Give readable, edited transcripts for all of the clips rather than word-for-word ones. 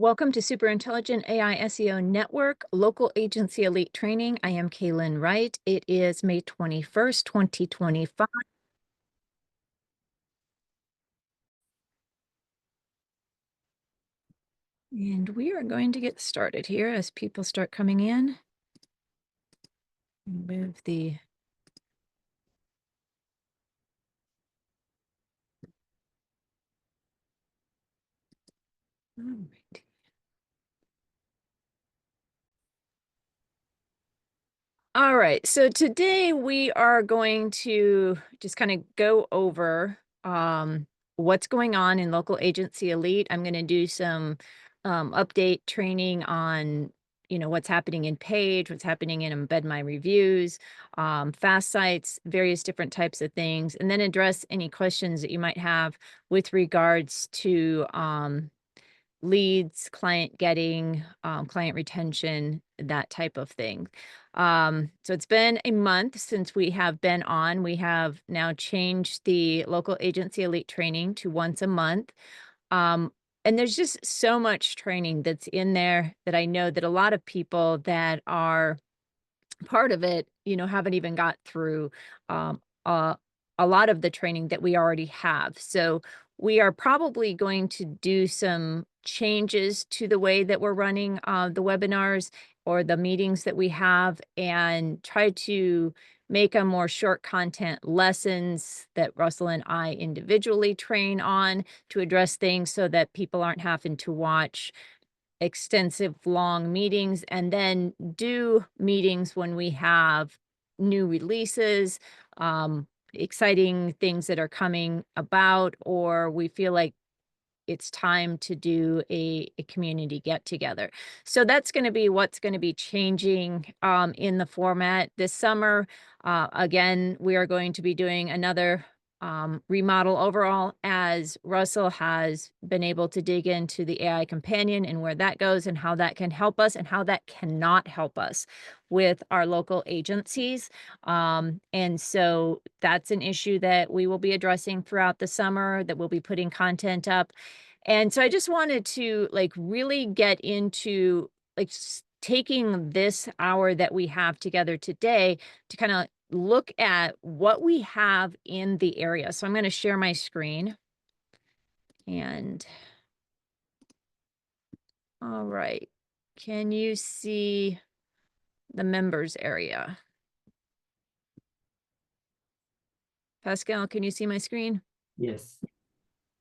Welcome to Super Intelligent AI SEO Network Local Agency Elite Training. I am Kaylin Wright. It is May 21st, 2025. And we are going to get started here as people start coming in. Move the all right. All right, so today we are going to just kind of go over what's going on in Local Agency Elite. I'm going to do some update training on, what's happening in Page, what's happening in Embed My Reviews, fast sites, various different types of things, and then address any questions that you might have with regards to leads, client getting, client retention, that type of thing. So it's been a month since we have been on. We have now changed the Local Agency Elite training to once a month. And there's just so much training that's in there that I know that a lot of people that are part of it, haven't even got through um, uh, a lot of the training that we already have. So we are probably going to do some changes to the way that we're running the webinars or the meetings that we have, and try to make them more short content lessons that Russell and I individually train on to address things so that people aren't having to watch extensive long meetings, and then do meetings when we have new releases, exciting things that are coming about, or we feel like it's time to do a community get together. So that's going to be what's going to be changing in the format this summer. Again, we are going to be doing another remodel overall, as Russell has been able to dig into the AI companion and where that goes and how that can help us and how that cannot help us with our local agencies. And so that's an issue that we will be addressing throughout the summer, that we'll be putting content up. And so I just wanted to really get into taking this hour that we have together today to kind of look at what we have in the area. So I'm going to share my screen. And all right, can you see the members area? Pascal, can you see my screen? Yes.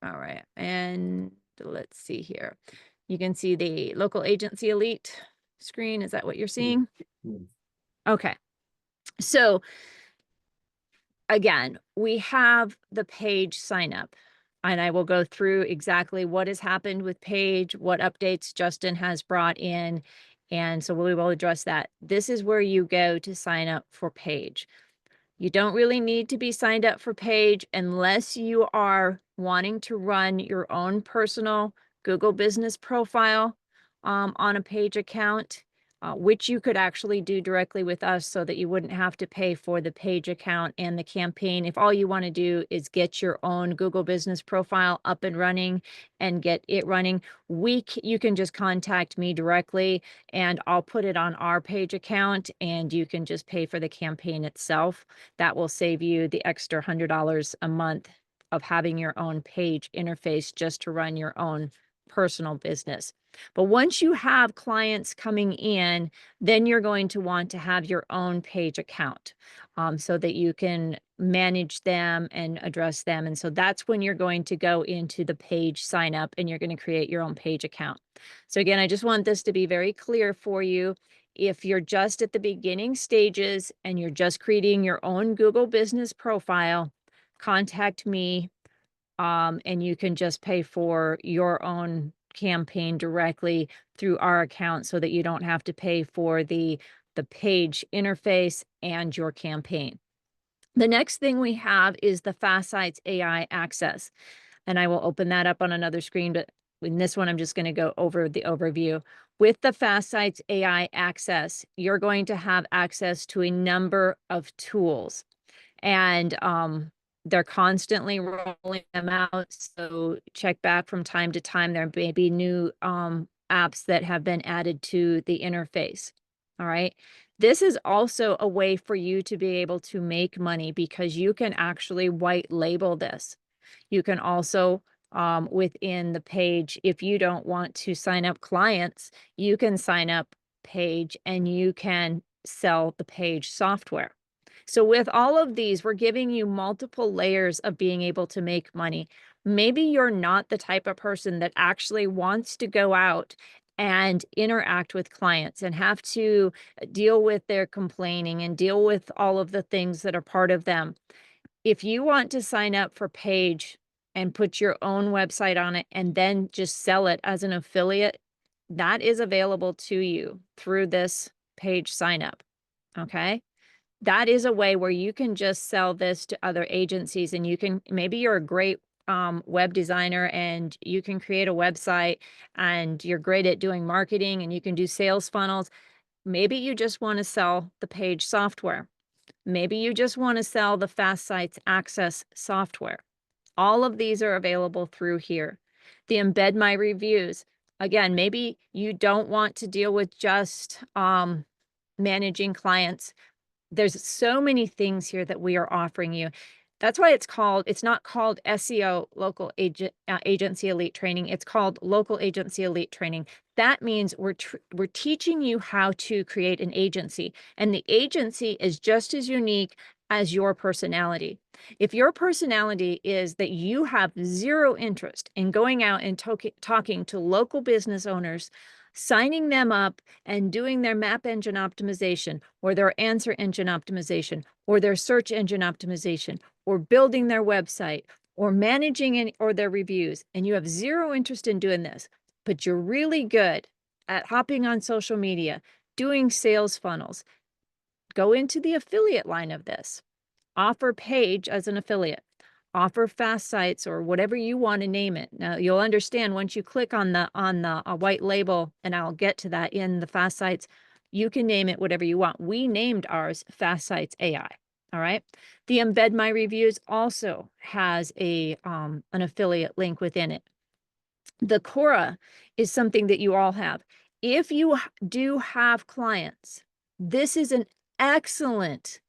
All right, and let's see here. You can see the Local Agency Elite screen. Is that what you're seeing? Yes. Okay. So again, we have the Page sign up, and I will go through exactly what has happened with Page, what updates Justin has brought in. And so we will address that. This is where you go to sign up for Page. You don't really need to be signed up for Page unless you are wanting to run your own personal Google business profile on a Page account, which you could actually do directly with us so that you wouldn't have to pay for the Page account and the campaign. If all you want to do is get your own Google business profile up and running and get it running, you can just contact me directly and I'll put it on our Page account, and you can just pay for the campaign itself. That will save you the extra $100 a month of having your own Page interface just to run your own personal business. But once you have clients coming in, then you're going to want to have your own Page account so that you can manage them and address them. And so that's when you're going to go into the Page sign up and you're going to create your own Page account. So again, I just want this to be very clear for you. If you're just at the beginning stages and you're just creating your own Google business profile, contact me, and you can just pay for your own campaign directly through our account so that you don't have to pay for the Page interface and your campaign. The next thing we have is the Fast Sites AI access, and I will open that up on another screen, but in this one, I'm just going to go over the overview. With the Fast Sites AI access, you're going to have access to a number of tools, and they're constantly rolling them out. So check back from time to time. There may be new apps that have been added to the interface. All right. This is also a way for you to be able to make money because you can actually white label this. You can also, within the page, if you don't want to sign up clients, you can sign up page and you can sell the page software. So with all of these, we're giving you multiple layers of being able to make money. Maybe you're not the type of person that actually wants to go out and interact with clients and have to deal with their complaining and deal with all of the things that are part of them. If you want to sign up for Page and put your own website on it and then just sell it as an affiliate, that is available to you through this Page sign up. Okay. That is a way where you can just sell this to other agencies and you can, maybe you're a great web designer and you can create a website and you're great at doing marketing and you can do sales funnels. Maybe you just want to sell the Page software. Maybe you just want to sell the Fast Sites Access software. All of these are available through here. The embed my reviews. Again, maybe you don't want to deal with just managing clients. There's so many things here that we are offering you. That's why it's not called SEO local agency elite training. It's called local agency elite training. That means we're teaching you how to create an agency, and the agency is just as unique as your personality. If your personality is that you have zero interest in going out and talking to local business owners, signing them up and doing their map engine optimization or their answer engine optimization or their search engine optimization or building their website or managing or their reviews, and you have zero interest in doing this, but you're really good at hopping on social media, doing sales funnels, go into the affiliate line of this. Offer Page as an affiliate. Offer Fast Sites or whatever you want to name it. Now you'll understand once you click on the white label, and I'll get to that in the Fast Sites, you can name it whatever you want. We named ours Fast Sites AI. All right. The Embed My Reviews also has an affiliate link within it. The Quora is something that you all have. If you do have clients, this is an excellent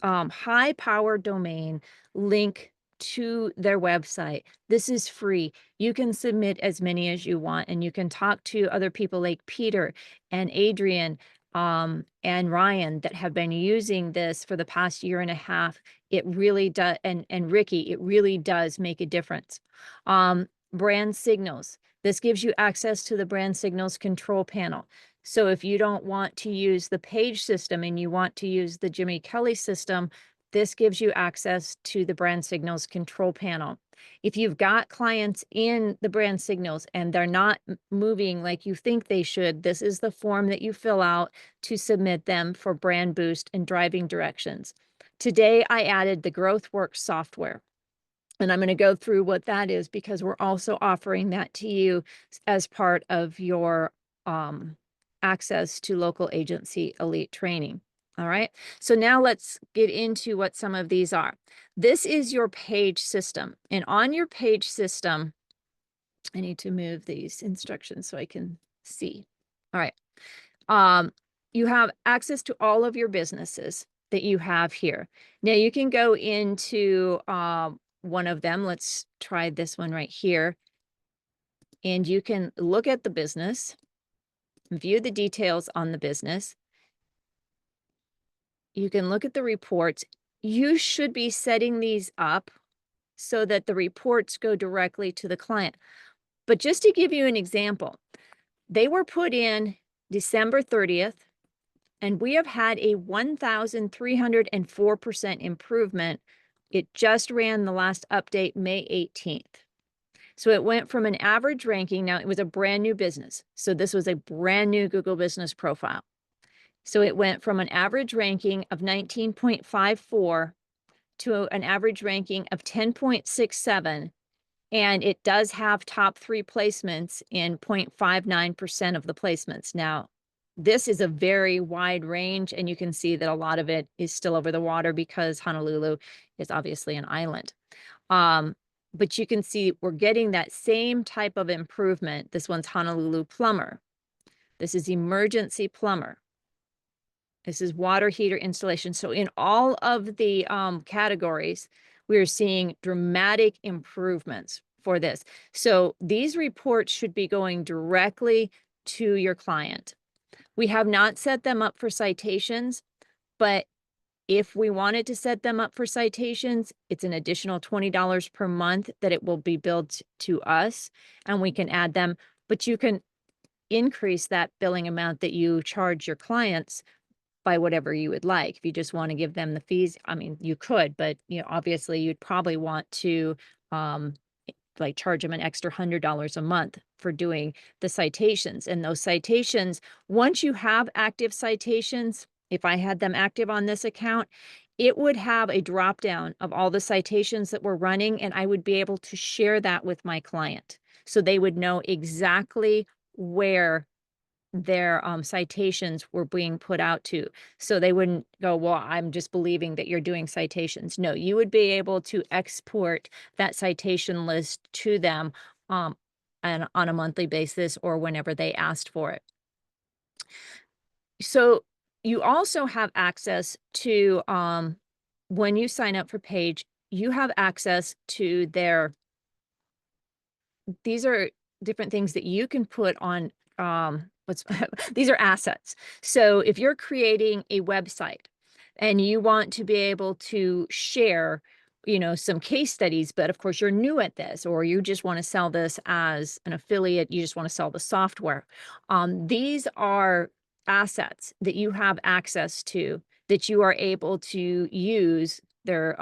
high power domain link to their website. This is free. You can submit as many as you want, and you can talk to other people like Peter and Adrian and Ryan that have been using this for the past year and a half. It really does, and Ricky, it really does make a difference. Brand signals. This gives you access to the brand signals control panel. So if you don't want to use the Page system and you want to use the Jimmy Kelly system, this gives you access to the brand signals control panel. If you've got clients in the brand signals and they're not moving like you think they should, this is the form that you fill out to submit them for brand boost and driving directions. Today, I added the GrowthWorks software. And I'm going to go through what that is because we're also offering that to you as part of your access to local agency elite training. All right. So now let's get into what some of these are. This is your Page system. And on your Page system, I need to move these instructions so I can see. All right. You have access to all of your businesses that you have here. Now you can go into one of them. Let's try this one right here. And you can look at the business, view the details on the business. You can look at the reports. You should be setting these up so that the reports go directly to the client. But just to give you an example, they were put in December 30th, and we have had a 1,304% improvement. It just ran the last update May 18th. So it went from an average ranking. Now it was a brand new business. So this was a brand new Google Business Profile. So it went from an average ranking of 19.54 to an average ranking of 10.67. And it does have top 3 placements in 0.59% of the placements. Now, this is a very wide range, and you can see that a lot of it is still over the water because Honolulu is obviously an island. But you can see we're getting that same type of improvement. This one's Honolulu Plumber. This is emergency plumber. This is water heater installation. So in all of the categories, we're seeing dramatic improvements for this. So these reports should be going directly to your client. We have not set them up for citations, but if we wanted to set them up for citations, it's an additional $20 per month that it will be billed to us, and we can add them. But you can increase that billing amount that you charge your clients by whatever you would like. If you just want to give them the fees, I mean, you could, but obviously you'd probably want to um, like charge them an extra $100 a month for doing the citations. And those citations, once you have active citations, if I had them active on this account, it would have a drop down of all the citations that we're running, and I would be able to share that with my client. So they would know exactly where their citations were being put out to. So they wouldn't go, well, I'm just believing that you're doing citations. No, you would be able to export that citation list to them and on a monthly basis or whenever they asked for it. So you also have access to when you sign up for Page, you have access to these are different things that you can put on what's these are assets. So if you're creating a website and you want to be able to share some case studies, but of course you're new at this, or you just want to sell this as an affiliate, you just want to sell the software, these are assets that you have access to that you are able to use. They're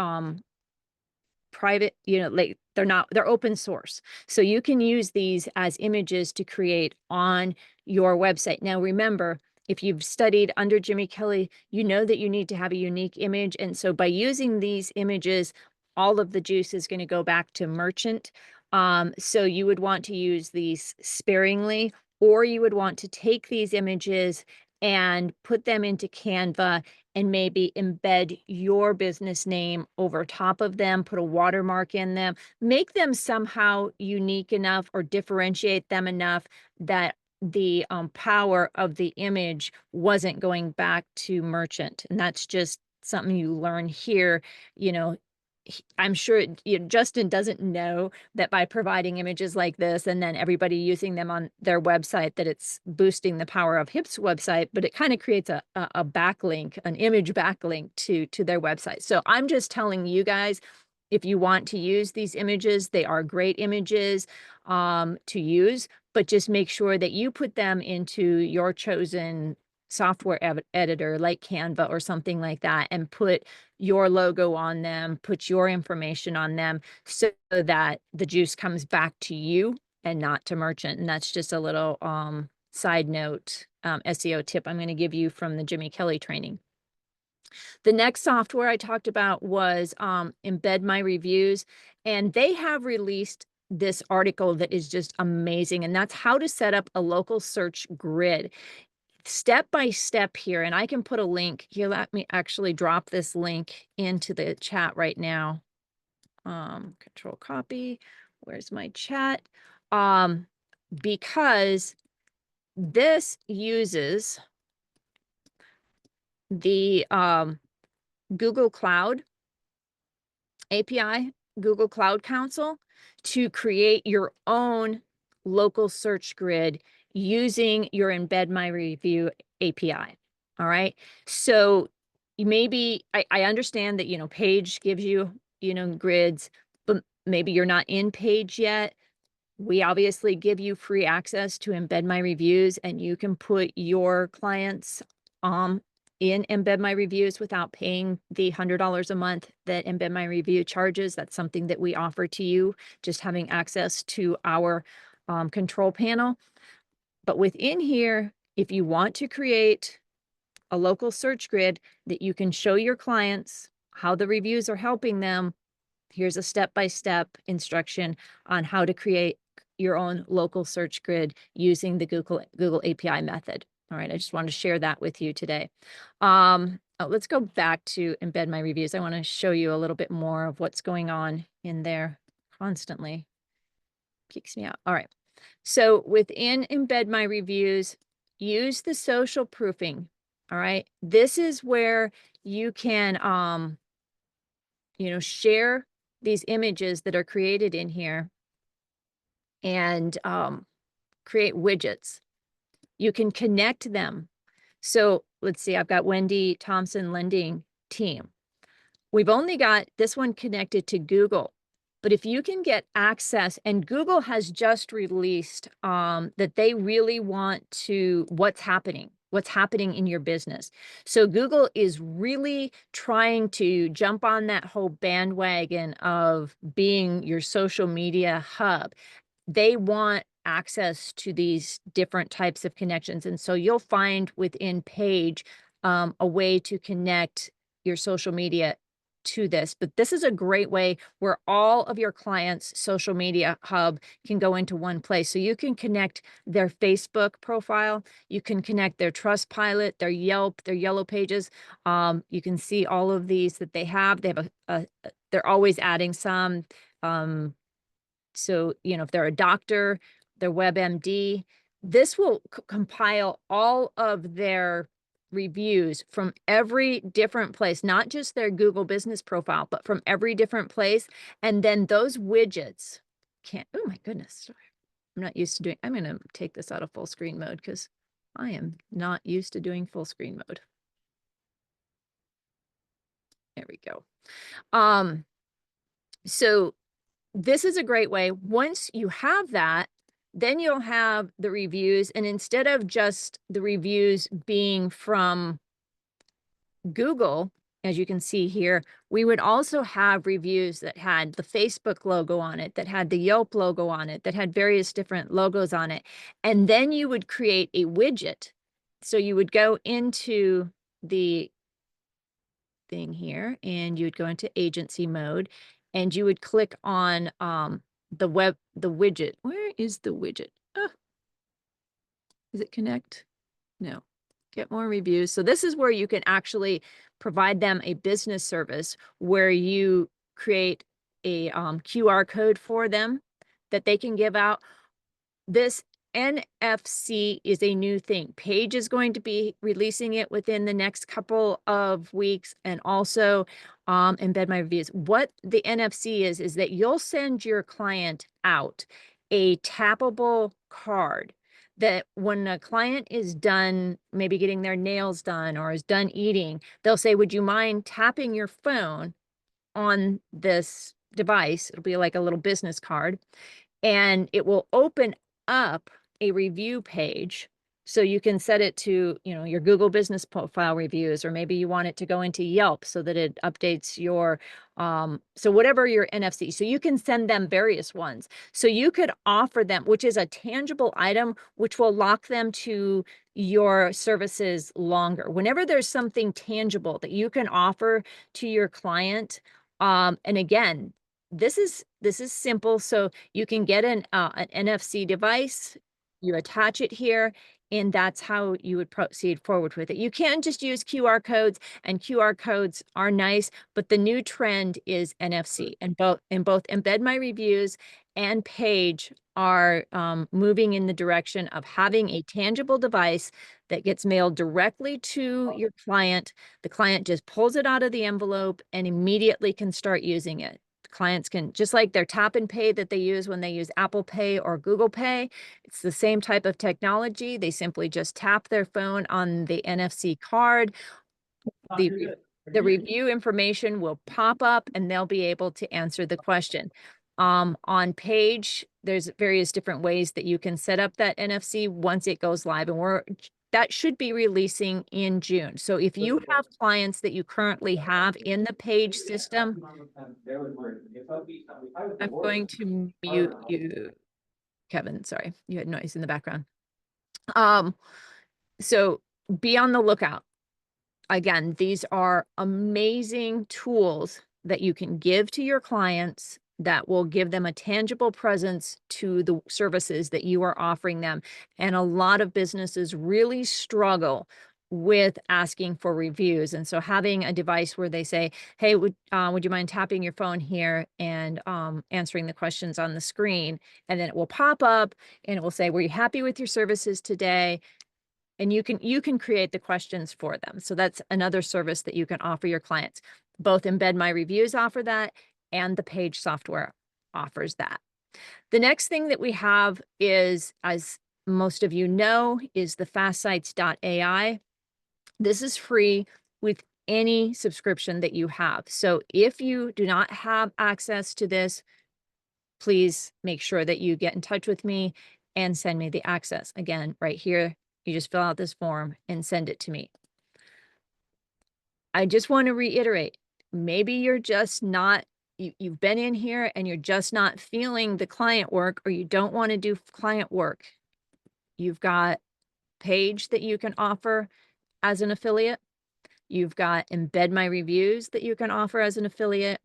private, like they're open source. So you can use these as images to create on your website. Now, remember, if you've studied under Jimmy Kelly, you know that you need to have a unique image. And so by using these images, all of the juice is going to go back to merchant. So you would want to use these sparingly, or you would want to take these images and put them into Canva and maybe embed your business name over top of them, put a watermark in them, make them somehow unique enough or differentiate them enough that the power of the image wasn't going back to merchant. And that's just something you learn here. I'm sure Justin doesn't know that by providing images like this and then everybody using them on their website, that it's boosting the power of HIP's website, but it kind of creates a backlink, an image backlink to their website. So I'm just telling you guys, if you want to use these images, they are great images to use, but just make sure that you put them into your chosen software editor like Canva or something like that, and put your logo on them, put your information on them so that the juice comes back to you and not to merchant. And that's just a little side note SEO tip I'm going to give you from the Jimmy Kelly training. The next software I talked about was Embed My Reviews, and they have released this article that is just amazing, and that's how to set up a local search grid step by step here. And I can put a link here. Let me actually drop this link into the chat right now. Control copy. Where's my chat? Because this uses the Google Cloud API, Google Cloud Council, to create your own local search grid using your Embed My Review API. All right. So maybe I understand that, Page gives you, grids, but maybe you're not in Page yet. We obviously give you free access to Embed My Reviews, and you can put your clients in Embed My Reviews without paying the $100 a month that Embed My Review charges. That's something that we offer to you, just having access to our control panel. But within here, if you want to create a local search grid that you can show your clients how the reviews are helping them, here's a step-by-step instruction on how to create your own local search grid using the Google API method. All right, I just wanted to share that with you today. Let's go back to Embed My Reviews. I want to show you a little bit more of what's going on in there constantly. Kicks me out. All right. So within Embed My Reviews, use the social proofing. All right. This is where you can, share these images that are created in here and create widgets. You can connect them. So let's see, I've got Wendy Thompson Lending Team. We've only got this one connected to Google. But if you can get access, and Google has just released that they really want to what's happening in your business. So Google is really trying to jump on that whole bandwagon of being your social media hub. They want access to these different types of connections. And so you'll find within Page a way to connect your social media to this. But this is a great way where all of your clients' social media hub can go into one place. So you can connect their Facebook profile, you can connect their Trustpilot, their Yelp, their Yellow Pages. You can see all of these that they have. They have they're always adding some. So, if they're a doctor, their WebMD, this will compile all of their reviews from every different place, not just their Google business profile, but from every different place. And then those widgets oh my goodness, sorry. I'm not used to doing, I'm going to take this out of full screen mode because I am not used to doing full screen mode. There we go. So this is a great way. Once you have that, then you'll have the reviews. And instead of just the reviews being from Google, as you can see here, we would also have reviews that had the Facebook logo on it, that had the Yelp logo on it, that had various different logos on it. And then you would create a widget. So you would go into the thing here and you would go into agency mode and you would click on the widget. Where is the widget? Is it connect? No. Get more reviews. So this is where you can actually provide them a business service where you create a QR code for them that they can give out. This NFC is a new thing. Page is going to be releasing it within the next couple of weeks, and also embed my reviews. What the NFC is that you'll send your client out a tappable card that when a client is done, maybe getting their nails done or is done eating, they'll say, would you mind tapping your phone on this device? It'll be like a little business card, and it will open up a review page. So you can set it to, your Google business profile reviews, or maybe you want it to go into Yelp so that it updates your, so whatever your NFC. So you can send them various ones. So you could offer them, which is a tangible item, which will lock them to your services longer. Whenever there's something tangible that you can offer to your client, and again, this is simple. So you can get an NFC device, you attach it here, and that's how you would proceed forward with it. You can just use QR codes, and QR codes are nice, but the new trend is NFC, and both Embed My Reviews and Page are moving in the direction of having a tangible device that gets mailed directly to your client. The client just pulls it out of the envelope and immediately can start using it. Clients can, just like their tap and pay that they use when they use Apple Pay or Google Pay, it's the same type of technology. They simply just tap their phone on the NFC card. The review information will pop up and they'll be able to answer the question. On Page, there's various different ways that you can set up that NFC once it goes live, and that should be releasing in June. So if you have clients that you currently have in the Page system, I'm going to mute you, Kevin. Sorry, you had noise in the background. So be on the lookout. Again, these are amazing tools that you can give to your clients that will give them a tangible presence to the services that you are offering them. And a lot of businesses really struggle with asking for reviews. And so having a device where they say, hey, would you mind tapping your phone here and answering the questions on the screen? And then it will pop up and it will say, were you happy with your services today? and you can create the questions for them. So that's another service that you can offer your clients. Both Embed My Reviews offer that, and the Page software offers that. The next thing that we have is, as most of you know, is the FastSites.ai. This is free with any subscription that you have. So if you do not have access to this, please make sure that you get in touch with me and send me the access. Again, right here, you just fill out this form and send it to me. I just want to reiterate, maybe you're just not, you've been in here and you're just not feeling the client work, or you don't want to do client work. You've got Page that you can offer as an affiliate. You've got Embed My Reviews that you can offer as an affiliate,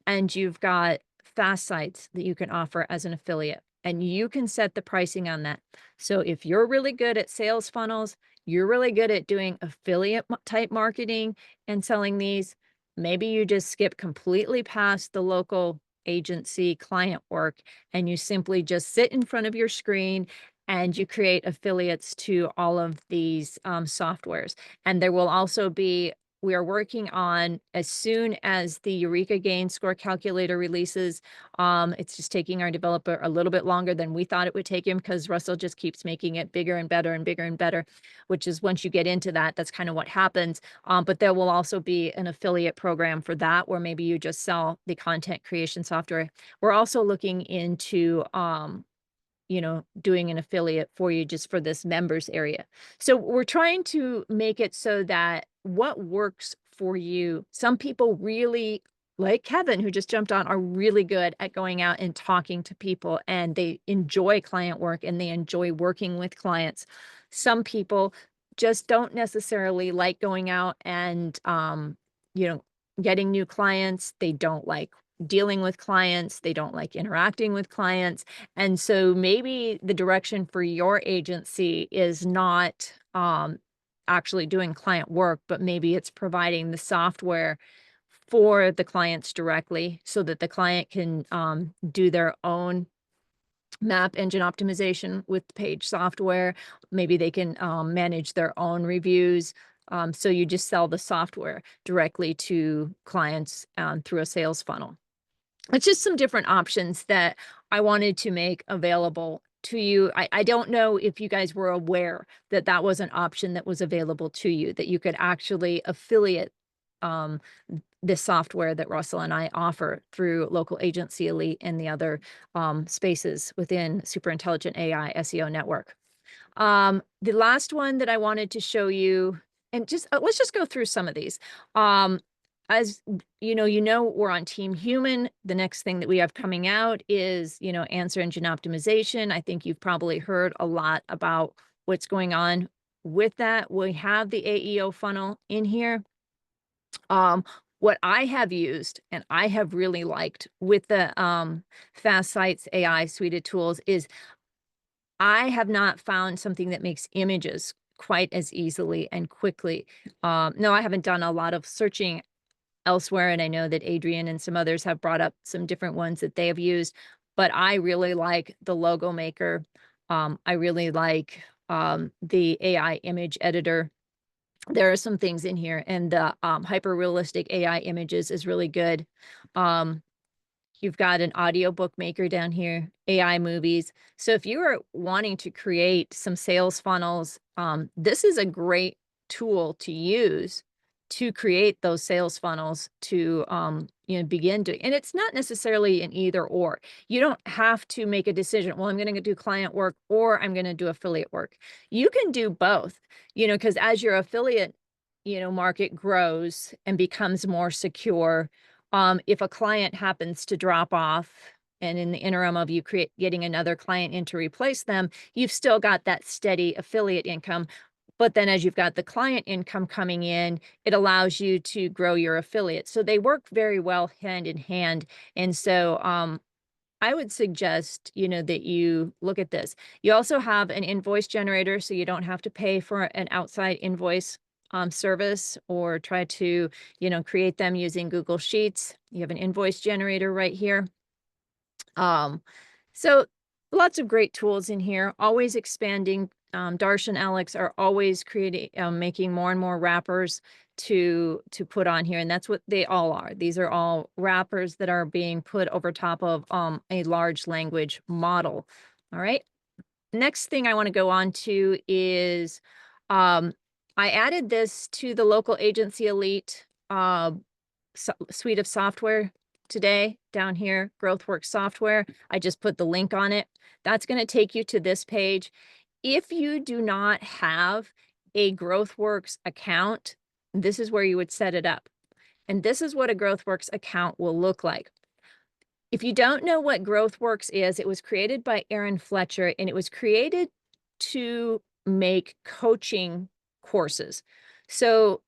and you've got Fast Sites that you can offer as an affiliate. And you can set the pricing on that. So if you're really good at sales funnels, you're really good at doing affiliate type marketing and selling these, maybe you just skip completely past the local agency client work, and you simply just sit in front of your screen and you create affiliates to all of these softwares. And there will also be, we are working on, as soon as the Eureka Gain Score Calculator releases, it's just taking our developer a little bit longer than we thought it would take him, because Russell just keeps making it bigger and better and bigger and better, which is, once you get into that, that's kind of what happens. But there will also be an affiliate program for that, where maybe you just sell the content creation software. We're also looking into doing an affiliate for you just for this members area. So we're trying to make it so that what works for you. Some people really, like Kevin, who just jumped on, are really good at going out and talking to people, and they enjoy client work and they enjoy working with clients. Some people just don't necessarily like going out and, getting new clients. They don't like dealing with clients. They don't like interacting with clients. And so maybe the direction for your agency is not actually doing client work, but maybe it's providing the software for the clients directly, so that the client can do their own map engine optimization with Page software. Maybe they can manage their own reviews. So you just sell the software directly to clients through a sales funnel. It's just some different options that I wanted to make available to you. I don't know if you guys were aware that that was an option that was available to you, that you could actually affiliate um, this software that Russell and I offer through Local Agency Elite and the other spaces within Super Intelligent AI SEO Network. The last one that I wanted to show you, and just let's just go through some of these. As we're on Team Human. The next thing that we have coming out is, answer engine optimization. I think you've probably heard a lot about what's going on with that. We have the AEO funnel in here. What I have used and I have really liked with the Fast Sites AI suite of tools is, I have not found something that makes images quite as easily and quickly. No, I haven't done a lot of searching elsewhere, and I know that Adrian and some others have brought up some different ones that they have used, but I really like the logo maker. I really like the AI image editor. There are some things in here, and the hyper realistic AI images is really good. You've got an audiobook maker down here, AI movies. So if you are wanting to create some sales funnels, this is a great tool to use to create those sales funnels, to begin doing. And it's not necessarily an either or. You don't have to make a decision, well, I'm going to do client work or I'm going to do affiliate work. You can do both, because as your affiliate market grows and becomes more secure, if a client happens to drop off, and in the interim of you getting another client in to replace them, you've still got that steady affiliate income. But then as you've got the client income coming in, it allows you to grow your affiliate. So they work very well hand in hand. And so I would suggest, that you look at this. You also have an invoice generator, so you don't have to pay for an outside invoice service, or try to, create them using Google Sheets. You have an invoice generator right here. So lots of great tools in here, always expanding Darsh and Alex are always creating, making more and more wrappers to put on here, and that's what they all are. These are all wrappers that are being put over top of a large language model. All right. Next thing I want to go on to is um, I added this to the Local Agency Elite suite of software today down here, GrowthWorks software. I just put the link on it. That's going to take you to this page. If you do not have a GrowthWorks account, this is where you would set it up. And this is what a GrowthWorks account will look like. If you don't know what GrowthWorks is, it was created by Aaron Fletcher, and it was created to make coaching courses. So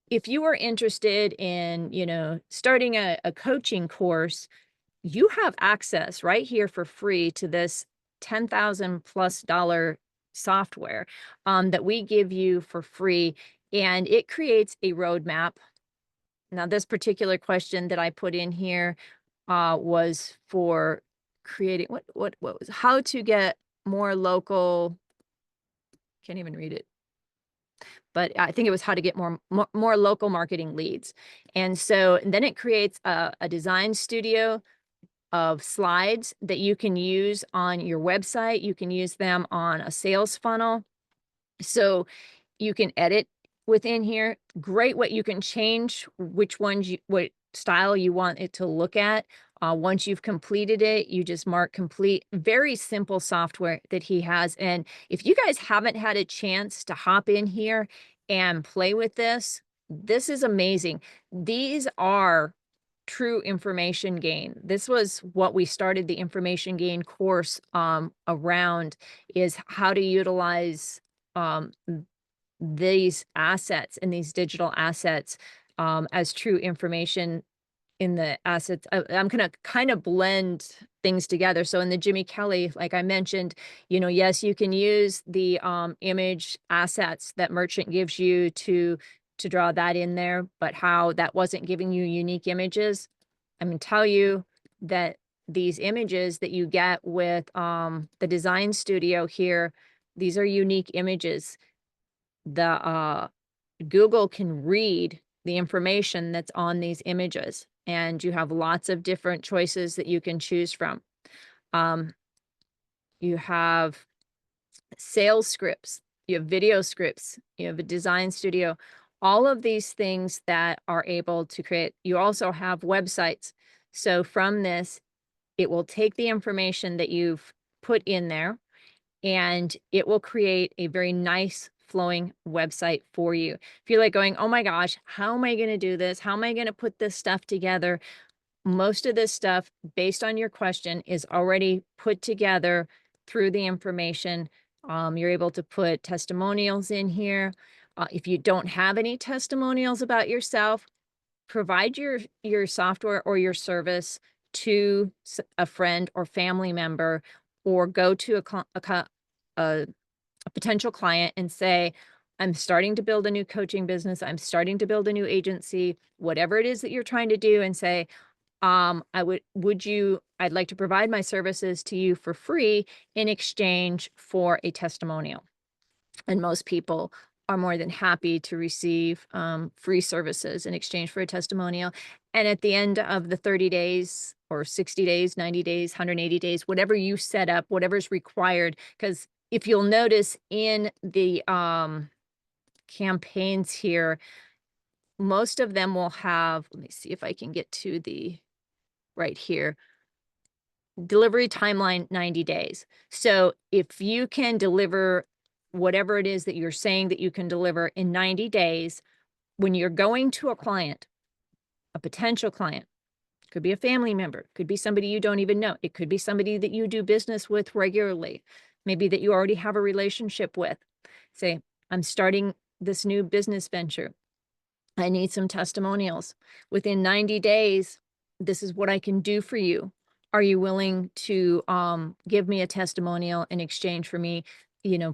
if you are interested in, starting a coaching course, you have access right here for free to this $10,000+ software that we give you for free, and it creates a roadmap. Now, this particular question that I put in here was for creating what was how to get more local. Can't even read it, but I think it was how to get more local marketing leads. And so then it creates a design studio of slides that you can use on your website. You can use them on a sales funnel. So you can edit within here. Great what you can change which ones what style you want it to look at. Once you've completed it, you just mark complete. Very simple software that he has. And if you guys haven't had a chance to hop in here and play with this, this is amazing. These are true information gain. This was what we started the information gain course around, is how to utilize um, these assets and these digital assets as true information in the assets. I'm going to kind of blend things together. So in the Jimmy Kelly, like I mentioned, yes, you can use the image assets that Merchant gives you to draw that in there, but how that wasn't giving you unique images. I'm going to tell you that these images that you get with the design studio here, these are unique images. The Google can read the information that's on these images, and you have lots of different choices that you can choose from. You have sales scripts, you have video scripts, you have a design studio, all of these things that are able to create. You also have websites. So from this, it will take the information that you've put in there, and it will create a very nice flowing website for you. If you're like going, oh my gosh, how am I going to do this? How am I going to put this stuff together? Most of this stuff, based on your question, is already put together through the information. You're able to put testimonials in here. If you don't have any testimonials about yourself, provide your software or your service to a friend or family member, or go to a potential client and say, I'm starting to build a new coaching business. I'm starting to build a new agency, whatever it is that you're trying to do, and say, I'd like to provide my services to you for free in exchange for a testimonial. And most people are more than happy to receive free services in exchange for a testimonial. And at the end of the 30 days or 60 days, 90 days, 180 days, whatever you set up, whatever's required, because if you'll notice in the campaigns here, most of them will have, let me see if I can get to the right here, delivery timeline 90 days. So if you can deliver whatever it is that you're saying that you can deliver in 90 days, when you're going to a client, a potential client, could be a family member, could be somebody you don't even know. It could be somebody that you do business with regularly, maybe that you already have a relationship with. Say, I'm starting this new business venture. I need some testimonials. Within 90 days, this is what I can do for you. Are you willing to give me a testimonial in exchange for me,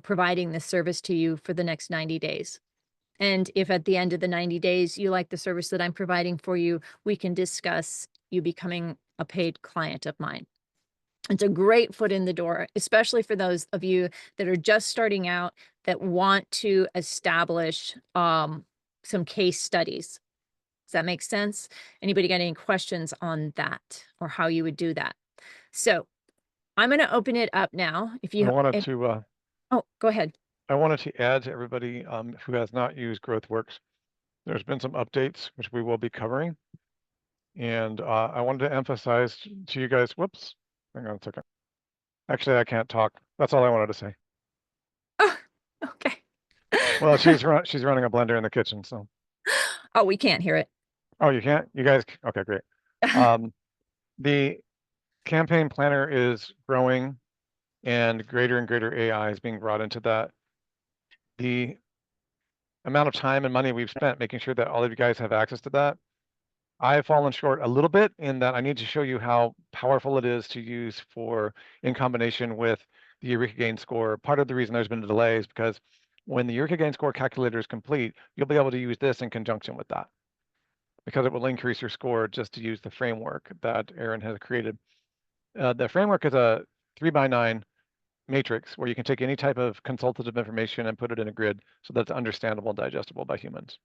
providing this service to you for the next 90 days? And if at the end of the 90 days you like the service that I'm providing for you, we can discuss you becoming a paid client of mine. It's a great foot in the door, especially for those of you that are just starting out that want to establish some case studies. Does that make sense? Anybody got any questions on that or how you would do that? So I'm going to open it up now. I wanted to oh, go ahead. I wanted to add to everybody who has not used GrowthWorks. There's been some updates which we will be covering, and I wanted to emphasize to you guys. Whoops, hang on a second. Actually, I can't talk. That's all I wanted to say. Oh, okay. Well, she's running a blender in the kitchen, so. Oh, we can't hear it. Oh, you can't? You guys? Okay, great. The campaign planner is growing, and greater AI is being brought into that. The amount of time and money we've spent making sure that all of you guys have access to that, I have fallen short a little bit in that I need to show you how powerful it is to use in combination with the Eureka Gain score. Part of the reason there's been a delay is because when the Eureka Gain score calculator is complete, you'll be able to use this in conjunction with that, because it will increase your score just to use the framework that Aaron has created. The framework is a 3x9 matrix where you can take any type of consultative information and put it in a grid so that's understandable and digestible by humans.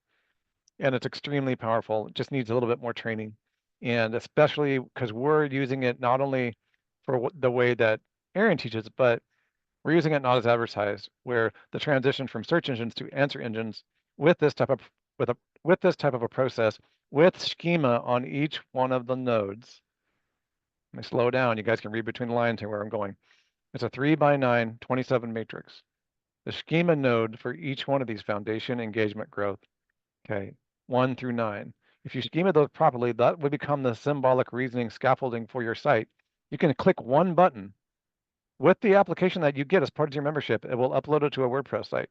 And it's extremely powerful. It just needs a little bit more training. And especially because we're using it not only for the way that Aaron teaches, but we're using it not as advertised, where the transition from search engines to answer engines with this type of a process with schema on each one of the nodes. Let me slow down. You guys can read between the lines here where I'm going. It's a 3x9, 27 matrix. The schema node for each one of these: foundation, engagement, growth. Okay, 1 through 9. If you schema those properly, that would become the symbolic reasoning scaffolding for your site. You can click one button with the application that you get as part of your membership. It will upload it to a WordPress site.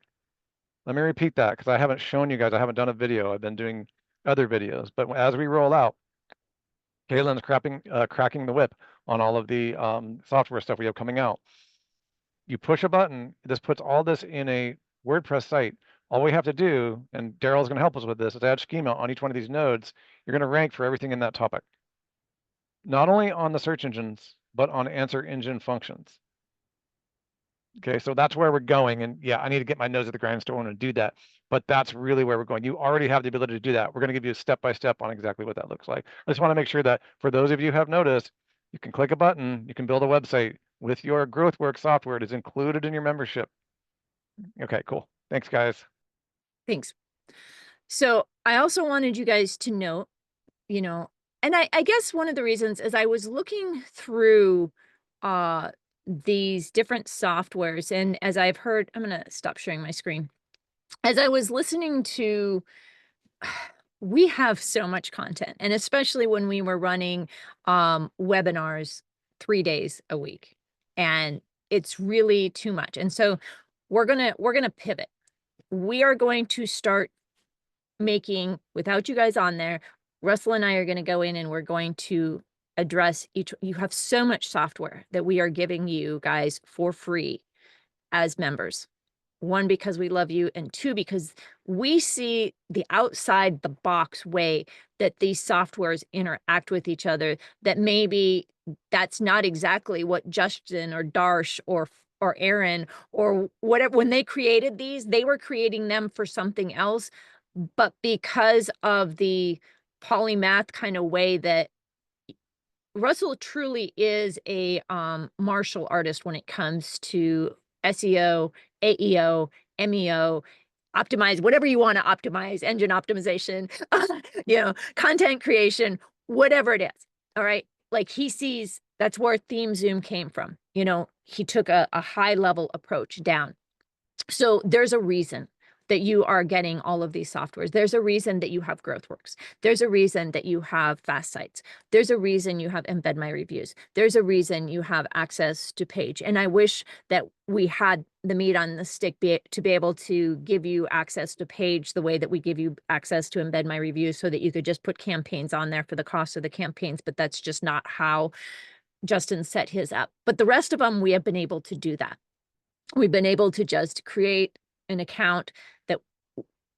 Let me repeat that because I haven't shown you guys. I haven't done a video. I've been doing other videos. But as we roll out, Kaylin's cracking the whip on all of the software stuff we have coming out. You push a button, this puts all this in a WordPress site. All we have to do, and Daryl's going to help us with this, is add schema on each one of these nodes. You're going to rank for everything in that topic. Not only on the search engines, but on answer engine functions. Okay, so that's where we're going. And yeah, I need to get my nose at the grindstone and do that. But that's really where we're going. You already have the ability to do that. We're going to give you a step-by-step on exactly what that looks like. I just want to make sure that for those of you who have noticed, you can click a button, you can build a website with your GrowthWorks software. It is included in your membership. Okay, cool. Thanks, guys. Thanks. So I also wanted you guys to note, and I guess one of the reasons is I was looking through these different softwares, and as I've heard, I'm going to stop sharing my screen. As I was listening to, we have so much content, and especially when we were running webinars 3 days a week, and it's really too much. And so we're gonna pivot. We are going to start making, without you guys on there, Russell and I are going to go in and we're going to address each. You have so much software that we are giving you guys for free as members. One, because we love you, and two, because we see the outside the box way that these softwares interact with each other, that maybe that's not exactly what Justin or Darsh or Aaron or whatever, when they created these, they were creating them for something else. But because of the polymath kind of way that Russell truly is a martial artist when it comes to SEO, AEO, MEO, optimize whatever you want to optimize, engine optimization, content creation, whatever it is. All right. Like, he sees that's where Theme Zoom came from. He took a high level approach down. So there's a reason that you are getting all of these softwares. There's a reason that you have GrowthWorks. There's a reason that you have Fast Sites. There's a reason you have Embed My Reviews. There's a reason you have access to Page. And I wish that we had the meat on the stick to be able to give you access to Page the way that we give you access to Embed My Reviews, so that you could just put campaigns on there for the cost of the campaigns. But that's just not how Justin set his up. But the rest of them, we have been able to do that. We've been able to just create an account that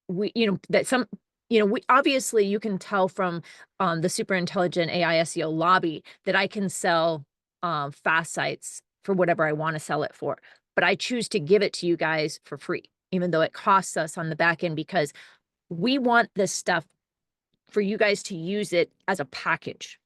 we, we obviously, you can tell from the super intelligent AI SEO lobby that I can sell fast sites for whatever I want to sell it for. But I choose to give it to you guys for free, even though it costs us on the back end, because we want this stuff for you guys to use it as a package.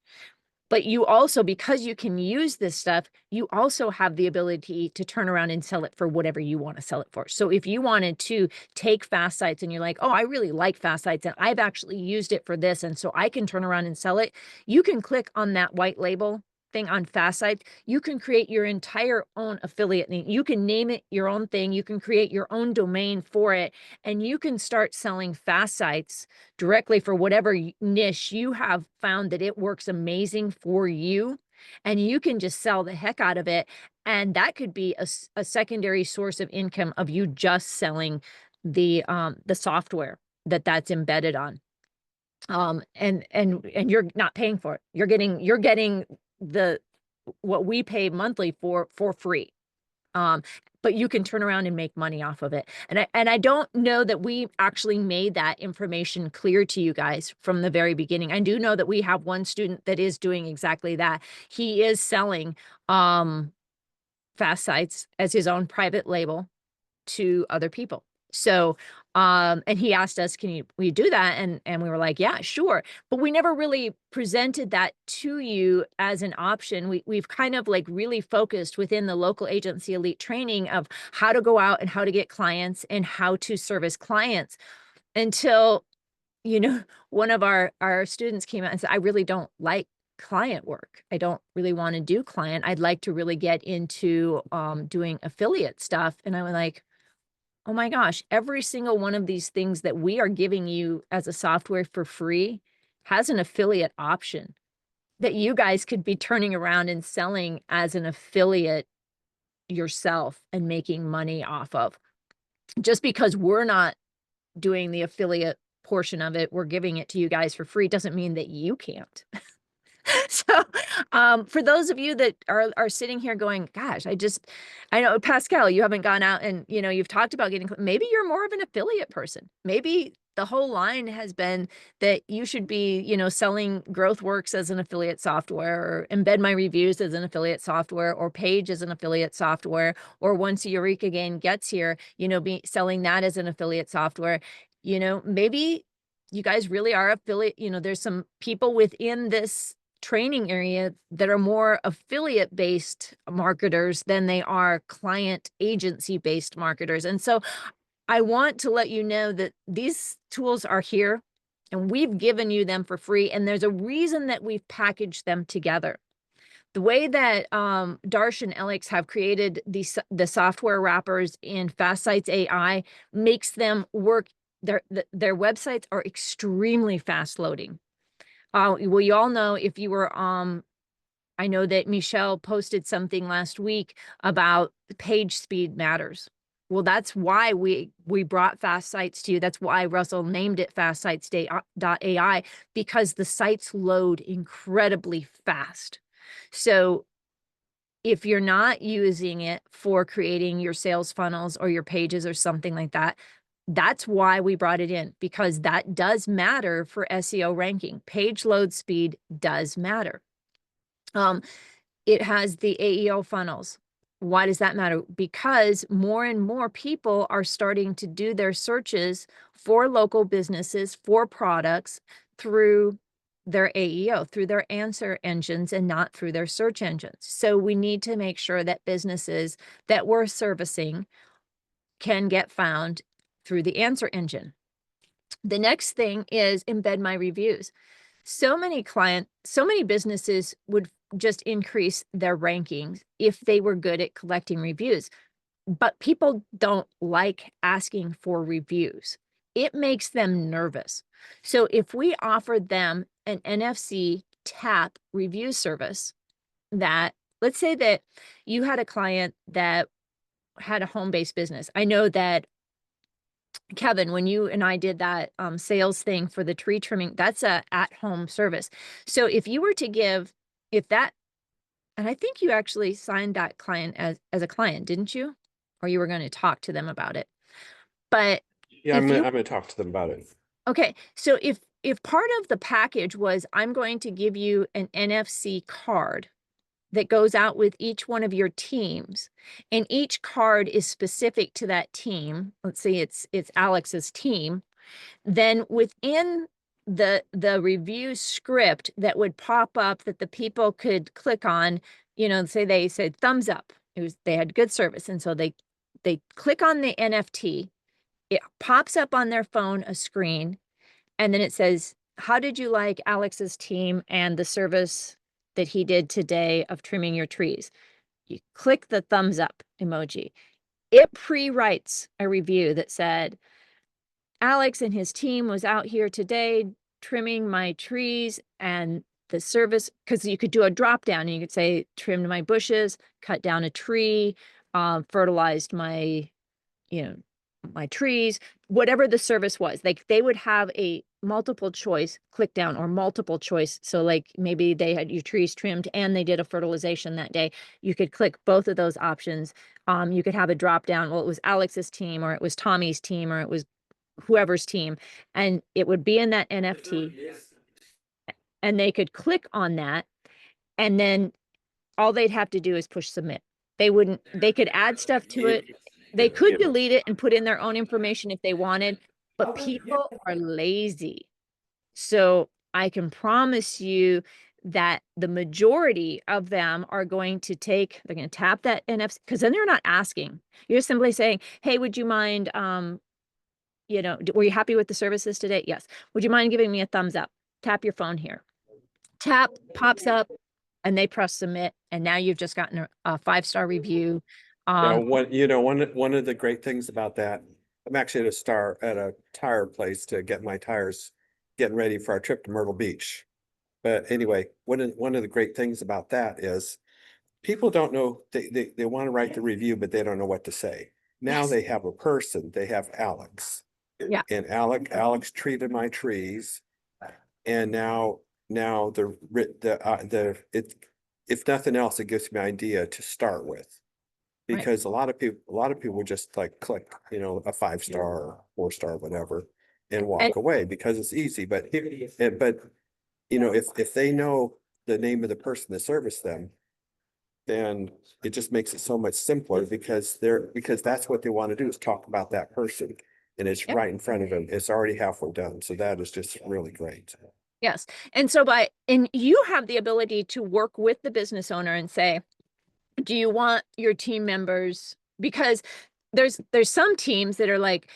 But you also, because you can use this stuff, you also have the ability to turn around and sell it for whatever you want to sell it for. So if you wanted to take fast sites and you're like, oh, I really like fast sites and I've actually used it for this, and so I can turn around and sell it, you can click on that white label thing on fast sites. You can create your entire own affiliate name. You can name it your own thing. You can create your own domain for it, and you can start selling fast sites directly for whatever niche you have found that it works amazing for you, and you can just sell the heck out of it. And that could be a secondary source of income of you just selling the software that's embedded on. And you're not paying for it. You're getting the what we pay monthly for free. Um, but you can turn around and make money off of it. And I don't know that we actually made that information clear to you guys from the very beginning. I do know that we have one student that is doing exactly that. He is selling fast sites as his own private label to other people. So, and he asked us, will you do that? And we were like, yeah, sure. But we never really presented that to you as an option. We've kind of like really focused within the local agency elite training of how to go out and how to get clients and how to service clients until, you know, one of our students came out and said, I really don't like client work. I don't really want to do client. I'd like to really get into doing affiliate stuff. And I was like, oh my gosh, every single one of these things that we are giving you as a software for free has an affiliate option that you guys could be turning around and selling as an affiliate yourself and making money off of. Just because we're not doing the affiliate portion of it, we're giving it to you guys for free, doesn't mean that you can't. So, for those of you that are sitting here going, gosh, I know, Pascal, you haven't gone out and, you've talked about maybe you're more of an affiliate person. Maybe the whole line has been that you should be, selling GrowthWorks as an affiliate software, or Embed My Reviews as an affiliate software, or Page as an affiliate software, or once Eureka Gain gets here, be selling that as an affiliate software. Maybe you guys really are affiliate, there's some people within this training area that are more affiliate based marketers than they are client agency based marketers. And so I want to let you know that these tools are here and we've given you them for free. And there's a reason that we've packaged them together. The way that Darsh and Alex have created the software wrappers in Fast Sites AI makes them work. Their websites are extremely fast loading. Well, you all know, if you were, I know that Michelle posted something last week about page speed matters. Well, that's why we brought Fast Sites to you. That's why Russell named it Fast Sites AI, because the sites load incredibly fast. So if you're not using it for creating your sales funnels or your pages or something like that, that's why we brought it in, because that does matter for SEO ranking. Page load speed does matter. It has the AEO funnels. Why does that matter? Because more and more people are starting to do their searches for local businesses, for products, through their AEO, through their answer engines, and not through their search engines. So we need to make sure that businesses that we're servicing can get found through the answer engine. The next thing is Embed My Reviews. So many businesses would just increase their rankings if they were good at collecting reviews, but people don't like asking for reviews. It makes them nervous. So if we offered them an NFC tap review service, that, let's say that you had a client that had a home-based business. I know that, Kevin, when you and I did that sales thing for the tree trimming, that's a at-home service. So if you were to give, if that, and I think you actually signed that client as a client, didn't you? Or you were going to talk to them about it. But Yeah, if you, I'm gonna talk to them about it. okay, so if part of the package was, I'm going to give you an NFC card that goes out with each one of your teams, and each card is specific to that team. Let's say it's Alex's team. Then within the review script that would pop up that the people could click on, say they said thumbs up. They had good service, and so they click on the NFT. It pops up on their phone a screen, and then it says, how did you like Alex's team and the service that he did today of trimming your trees? You click the thumbs up emoji. It pre-writes a review that said, Alex and his team was out here today trimming my trees, and the service, because you could do a drop down and you could say, trimmed my bushes, cut down a tree, fertilized my, you know, my trees, whatever the service was. Like they would have a multiple choice click down or multiple choice. So like maybe they had your trees trimmed and they did a fertilization that day. You could click both of those options. You could have a drop down. Well, it was Alex's team, or it was Tommy's team, or it was whoever's team, and it would be in that NFT, and they could click on that, and then all they'd have to do is push submit. They could add stuff to it. They could delete it and put in their own information if they wanted, but people are lazy. So I can promise you that the majority of them are going to they're going to tap that NFC, because then they're not asking. You're simply saying, hey, would you mind, were you happy with the services today? Yes. Would you mind giving me a thumbs up? Tap your phone here. Tap, pops up, and they press submit, and now you've just gotten a 5-star review. One of the great things about that, I'm actually at a tire place to get my tires, getting ready for our trip to Myrtle Beach. But anyway, one of the great things about that is people don't know, they want to write the review, but they don't know what to say. Now Yes. they have a person, they have Alex. Yeah. And Alex treated my trees. And now if nothing else, it gives me an idea to start with. Right. Because a lot of people just like click, a 5-star or 4-star, whatever, and And walk away because it's easy. But if they know the name of the person that serviced them, then it just makes it so much simpler because that's what they want to do, is talk about that person. And it's yeah, right in front of them. It's already halfway done. So that is just really great. yes. And so and you have the ability to work with the business owner and say, do you want your team members, because there's some teams that are like,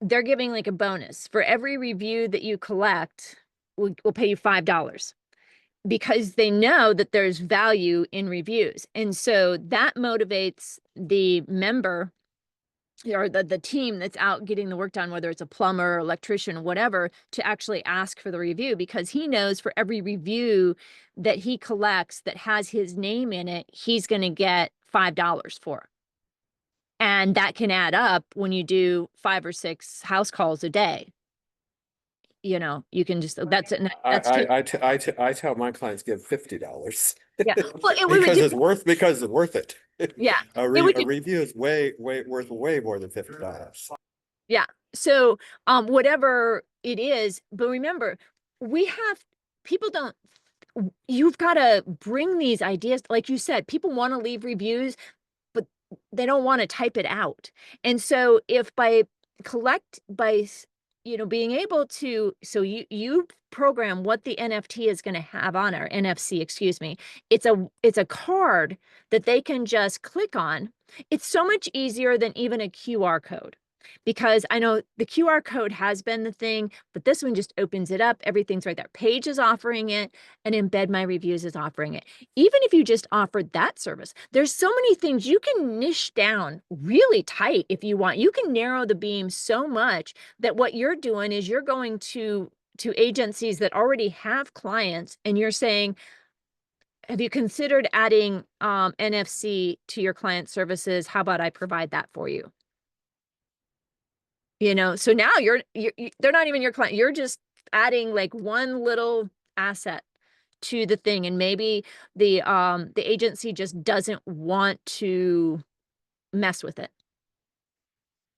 they're giving like a bonus for every review that you collect. We'll pay you $5, because they know that there's value in reviews. And so that motivates the member or the team that's out getting the work done, whether it's a plumber, electrician, whatever, to actually ask for the review, because he knows for every review that he collects that has his name in it, he's going to get $5 for. And that can add up when you do 5 or 6 house calls a day. You can just, that's it. That's I tell my clients, give $50 yeah. Well, it would because depend. it's worth it. Yeah. A It would review is worth way more than $50. Yeah. So, whatever it is, but remember, we have people don't, you've got to bring these ideas. Like you said, people want to leave reviews, but they don't want to type it out. And so if being able to, so you program what the NFT is going to have on, our NFC, excuse me. It's a card that they can just click on. It's so much easier than even a QR code, because I know the QR code has been the thing, but this one just opens it up. Everything's right there. Page is offering it, and Embed My Reviews is offering it. Even if you just offered that service, there's so many things you can niche down really tight if you want. You can narrow the beam so much that what you're doing is you're going to agencies that already have clients, and you're saying, have you considered adding NFC to your client services? How about I provide that for you? So now they're not even your client. You're just adding like one little asset to the thing. And maybe the agency just doesn't want to mess with it.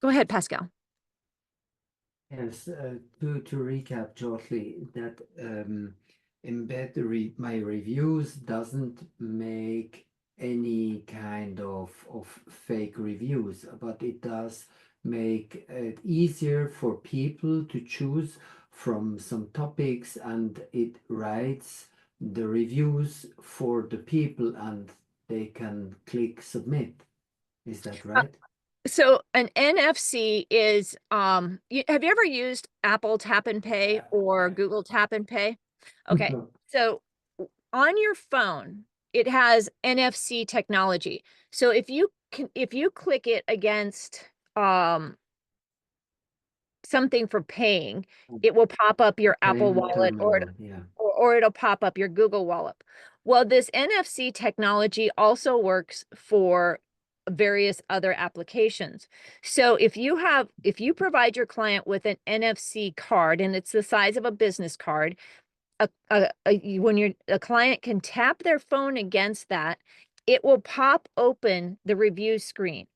Go ahead, Pascal. Yes, to recap shortly, that embed my reviews doesn't make any kind of fake reviews, but it does make it easier for people to choose from some topics, and it writes the reviews for the people and they can click submit. Is that right? So an NFC is, have you ever used Apple Tap and Pay or Google Tap and Pay? Okay, No. so on your phone, it has NFC technology. So if you click it against something for paying, it will pop up your Apple Payment Wallet, terminal, yeah. or it'll pop up your Google Wallet. Well, this NFC technology also works for various other applications. So if you provide your client with an NFC card and it's the size of a business card, when a client can tap their phone against that, it will pop open the review screen.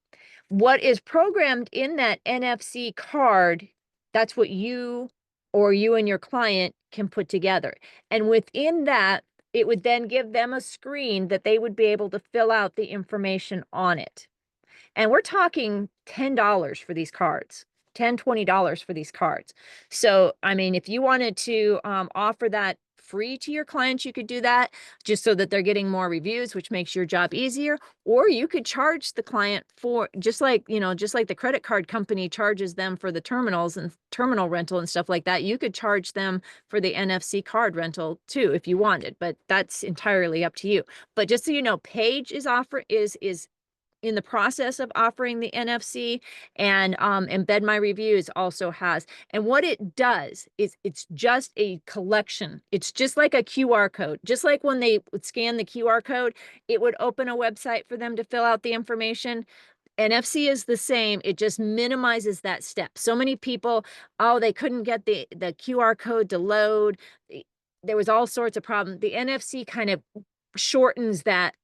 What is programmed in that NFC card, that's what you or you and your client can put together. And within that, it would then give them a screen that they would be able to fill out the information on it. And we're talking $10 for these cards. $10, $20 for these cards. So, I mean, if you wanted to offer that free to your clients, you could do that just so that they're getting more reviews, which makes your job easier. Or you could charge the client for, just like the credit card company charges them for the terminals and terminal rental and stuff like that. You could charge them for the NFC card rental too if you wanted, but that's entirely up to you. But just so you know, Page is in the process of offering the NFC, and Embed My Reviews also has. And what it does is it's just a collection. It's just like a QR code. Just like when they would scan the QR code, it would open a website for them to fill out the information. NFC is the same. It just minimizes that step. So many people, oh, they couldn't get the QR code to load. There was all sorts of problems. The NFC kind of shortens that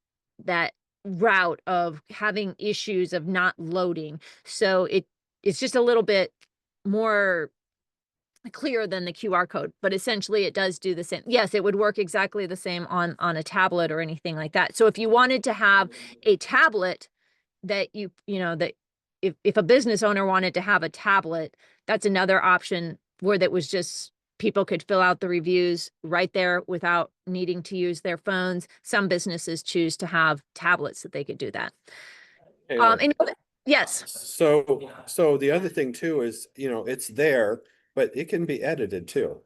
route of having issues of not loading. So it's just a little bit more clear than the QR code, but essentially it does do the same. Yes, it would work exactly the same on a tablet or anything like that. So if you wanted to have a tablet that that if a business owner wanted to have a tablet, that's another option where that was just people could fill out the reviews right there without needing to use their phones. Some businesses choose to have tablets that they could do that. Taylor. And yes, So the other thing too is, it's there, but it can be edited too.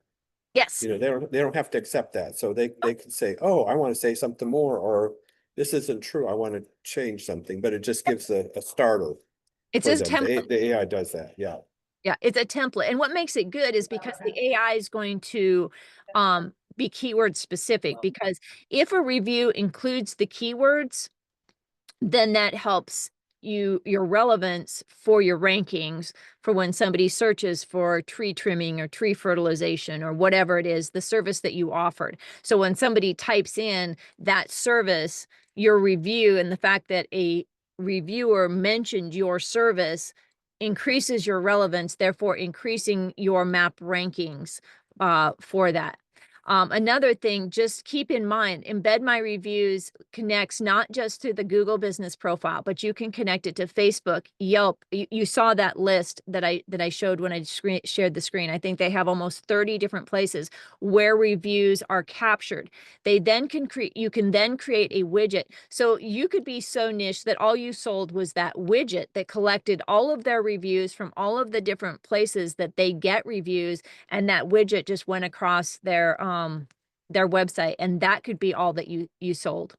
yes, They don't have to accept that. So they can say, oh, I want to say something more, or this isn't true. I want to change something, but it just gives a starter it for says them. template. The AI does that. Yeah. Yeah, it's a template. And what makes it good is because the AI is going to be keyword specific, because if a review includes the keywords, then that helps your relevance for your rankings for when somebody searches for tree trimming or tree fertilization or whatever it is, the service that you offered. So when somebody types in that service, your review and the fact that a reviewer mentioned your service increases your relevance, therefore increasing your map rankings for that. Another thing, just keep in mind, Embed My Reviews connects not just to the Google business profile, but you can connect it to Facebook, Yelp. You saw that list that I showed when I shared the screen. I think they have almost 30 different places where reviews are captured. You can then create a widget. So you could be so niche that all you sold was that widget that collected all of their reviews from all of the different places that they get reviews, and that widget just went across their website, and that could be all that you sold.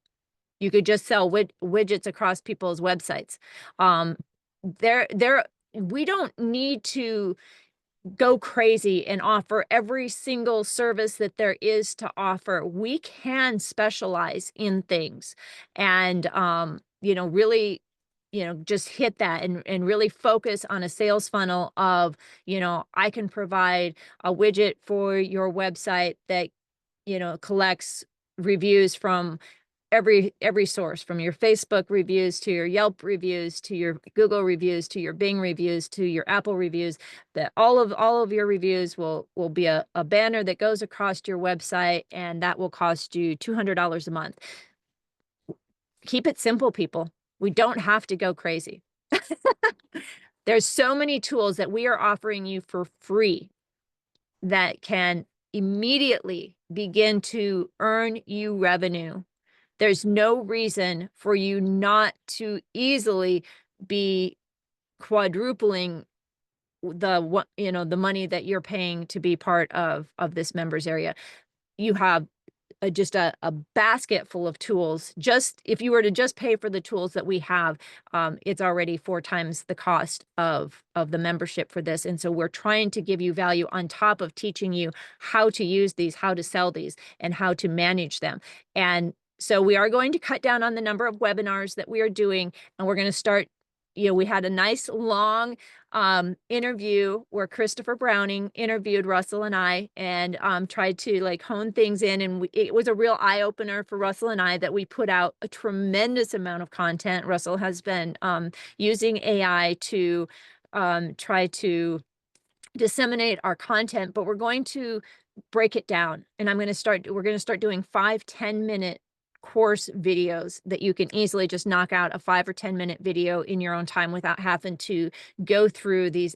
You could just sell widgets across people's websites. um there we don't need to go crazy and offer every single service that there is to offer. We can specialize in things and really just hit that and really focus on a sales funnel of, I can provide a widget for your website that collects reviews from every source, from your Facebook reviews to your Yelp reviews to your Google reviews to your Bing reviews to your Apple reviews, that all of your reviews will be a banner that goes across your website, and that will cost you $200 a month. Keep it simple, people. We don't have to go crazy. There's so many tools that we are offering you for free that can immediately begin to earn you revenue. There's no reason for you not to easily be quadrupling the money that you're paying to be part of this members area. You have just a basket full of tools. Just if you were to just pay for the tools that we have, it's already 4 times the cost of the membership for this. And so we're trying to give you value on top of teaching you how to use these, how to sell these, and how to manage them. And so we are going to cut down on the number of webinars that we are doing, and we're going to start. We had a nice long interview where Christopher Browning interviewed Russell and I, and tried to like hone things in. And it was a real eye opener for Russell and I that we put out a tremendous amount of content. Russell has been using AI to try to disseminate our content, but we're going to break it down, and we're going to start doing 5-10 minute course videos that you can easily just knock out a 5 or 10 minute video in your own time without having to go through these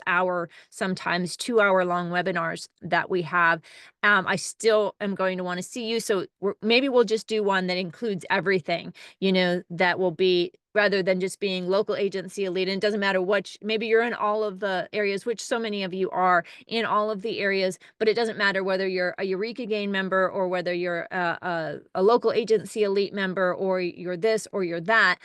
sometimes 2-hour long webinars that we have. I still am going to want to see you, so maybe we'll just do one that includes everything, that will be, rather than just being local agency elite. And it doesn't matter maybe you're in all of the areas, which so many of you are in all of the areas, but it doesn't matter whether you're a Eureka Gain member or whether you're a local agency elite member, or you're this or you're that.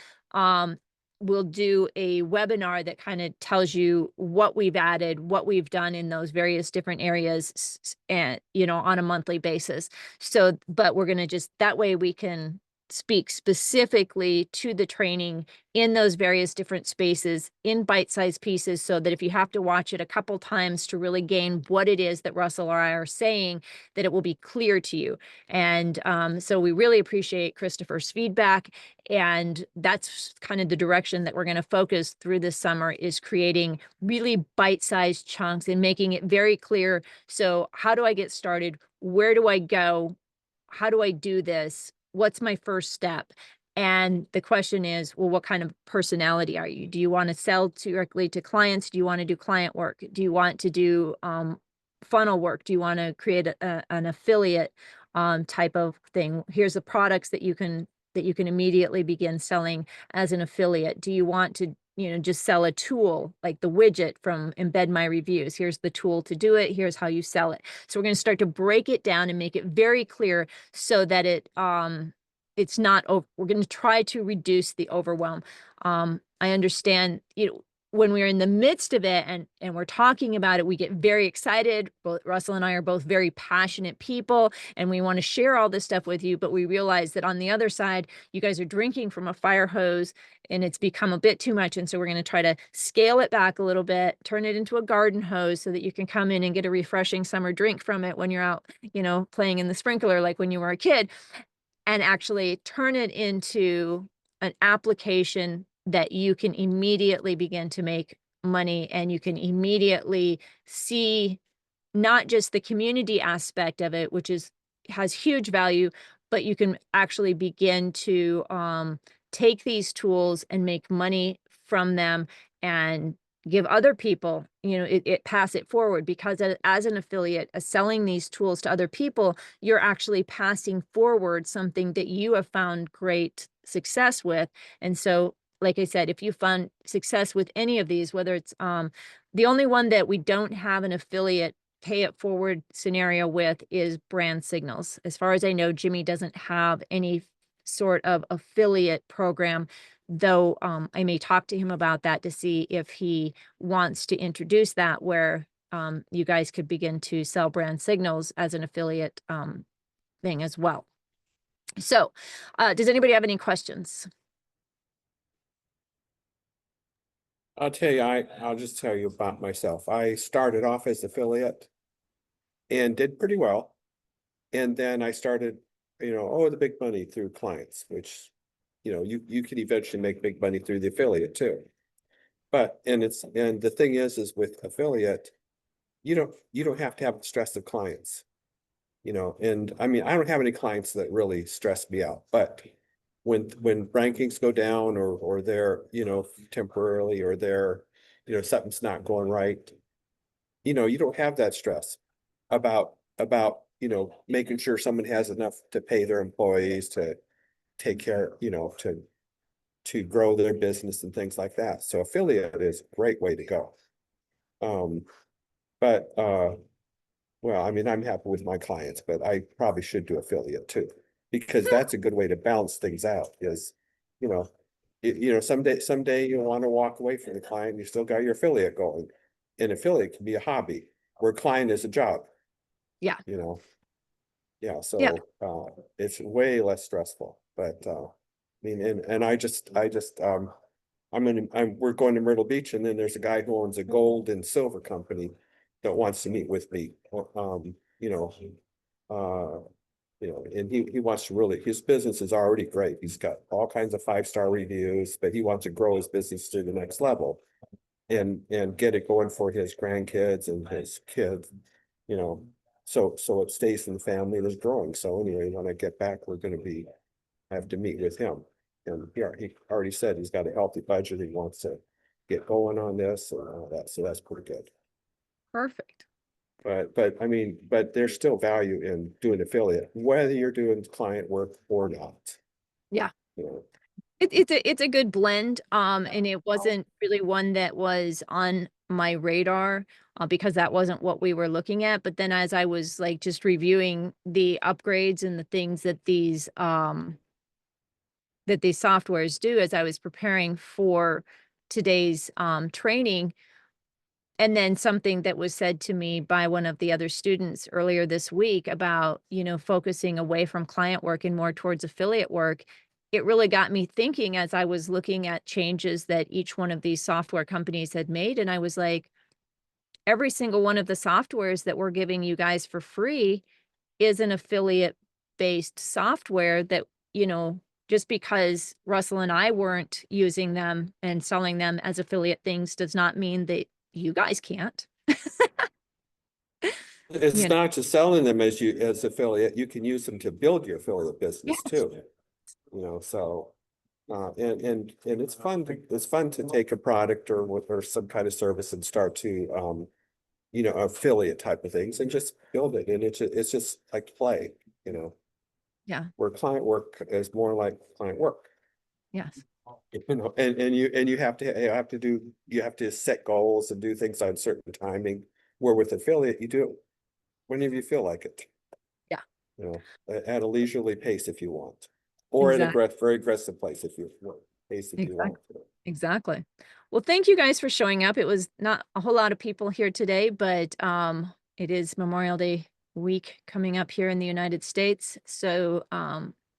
We'll do a webinar that kind of tells you what we've added, what we've done in those various different areas, and on a monthly basis. So, but we're going to that way we can speak specifically to the training in those various different spaces in bite-sized pieces, so that if you have to watch it a couple times to really gain what it is that Russell or I are saying, that it will be clear to you. And so we really appreciate Christopher's feedback, and that's kind of the direction that we're going to focus through this summer, is creating really bite-sized chunks and making it very clear. So how do I get started? Where do I go? How do I do this? What's my first step? And the question is, well, what kind of personality are you? Do you want to sell directly to clients? Do you want to do client work? Do you want to do funnel work? Do you want to create an affiliate type of thing? Here's the products that you can immediately begin selling as an affiliate. Do you want to just sell a tool like the widget from Embed My Reviews? Here's the tool to do it. Here's how you sell it. So we're going to start to break it down and make it very clear, so that it's not, we're going to try to reduce the overwhelm. I understand, when we're in the midst of it and we're talking about it, we get very excited. Both Russell and I are both very passionate people, and we want to share all this stuff with you, but we realize that on the other side, you guys are drinking from a fire hose, and it's become a bit too much. And so we're going to try to scale it back a little bit, turn it into a garden hose, so that you can come in and get a refreshing summer drink from it when you're out, playing in the sprinkler like when you were a kid, and actually turn it into an application that you can immediately begin to make money, and you can immediately see not just the community aspect of it, which has huge value, but you can actually begin to take these tools and make money from them, and give other people, pass it forward, because as an affiliate, selling these tools to other people, you're actually passing forward something that you have found great success with. And so, like I said, if you found success with any of these, whether it's the only one that we don't have an affiliate pay it forward scenario with is Brand Signals. As far as I know, Jimmy doesn't have any sort of affiliate program, though I may talk to him about that to see if he wants to introduce that, where you guys could begin to sell Brand Signals as an affiliate thing as well. So does anybody have any questions? I'll tell you, I'll just tell you about myself. I started off as affiliate and did pretty well. And then I started oh, the big money through clients, which, you could eventually make big money through the affiliate too. But, and the thing is with affiliate, you don't have to have the stress of clients. And I mean, I don't have any clients that really stress me out, but when rankings go down or they're, temporarily, or they're, something's not going right, you don't have that stress about, making sure someone has enough to pay their employees, to take care, to grow their business and things like that. So affiliate is a great way to go. But well, I mean, I'm happy with my clients, but I probably should do affiliate too, because that's a good way to balance things out. Is, you know, someday you want to walk away from the client, you still got your affiliate going. An affiliate can be a hobby, where client is a job, Yeah. you know. Yeah, Yeah. so it's way less stressful. But I mean, and we're going to Myrtle Beach, and then there's a guy who owns a gold and silver company that wants to meet with me. Uh, and he wants to really, his business is already great. He's got all kinds of 5-star reviews, but he wants to grow his business to the next level and get it going for his grandkids and his kids, you know. So it stays in the family and is growing. So anyway, when I get back, we're gonna have to meet with him. And he already said he's got a healthy budget. He wants to get going on this and all that. So that's pretty good. Perfect. But I mean, but there's still value in doing affiliate, whether you're doing client work or not. Yeah. You know, It's a good blend. And it wasn't really one that was on my radar, because that wasn't what we were looking at. But then as I was like just reviewing the upgrades and the things that these softwares do, as I was preparing for today's training, and then something that was said to me by one of the other students earlier this week about, focusing away from client work and more towards affiliate work, it really got me thinking as I was looking at changes that each one of these software companies had made. And I was like, every single one of the softwares that we're giving you guys for free is an affiliate based software that, just because Russell and I weren't using them and selling them as affiliate things does not mean that you guys can't. it's You know? not just selling them as affiliate, you can use them to build your affiliate business Yes. too. So and it's fun to take a product or some kind of service and start to affiliate type of things and just build it. And it's just like play, Yeah. where client work is more like client work. Yes. And you have to set goals and do things on certain timing, where with affiliate you do it whenever you feel like it, Yeah. at a leisurely pace if you want, or at a Exactly. very aggressive pace if you Exactly. want to. Exactly. Well, thank you guys for showing up. It was not a whole lot of people here today, but it is Memorial Day week coming up here in the United States. So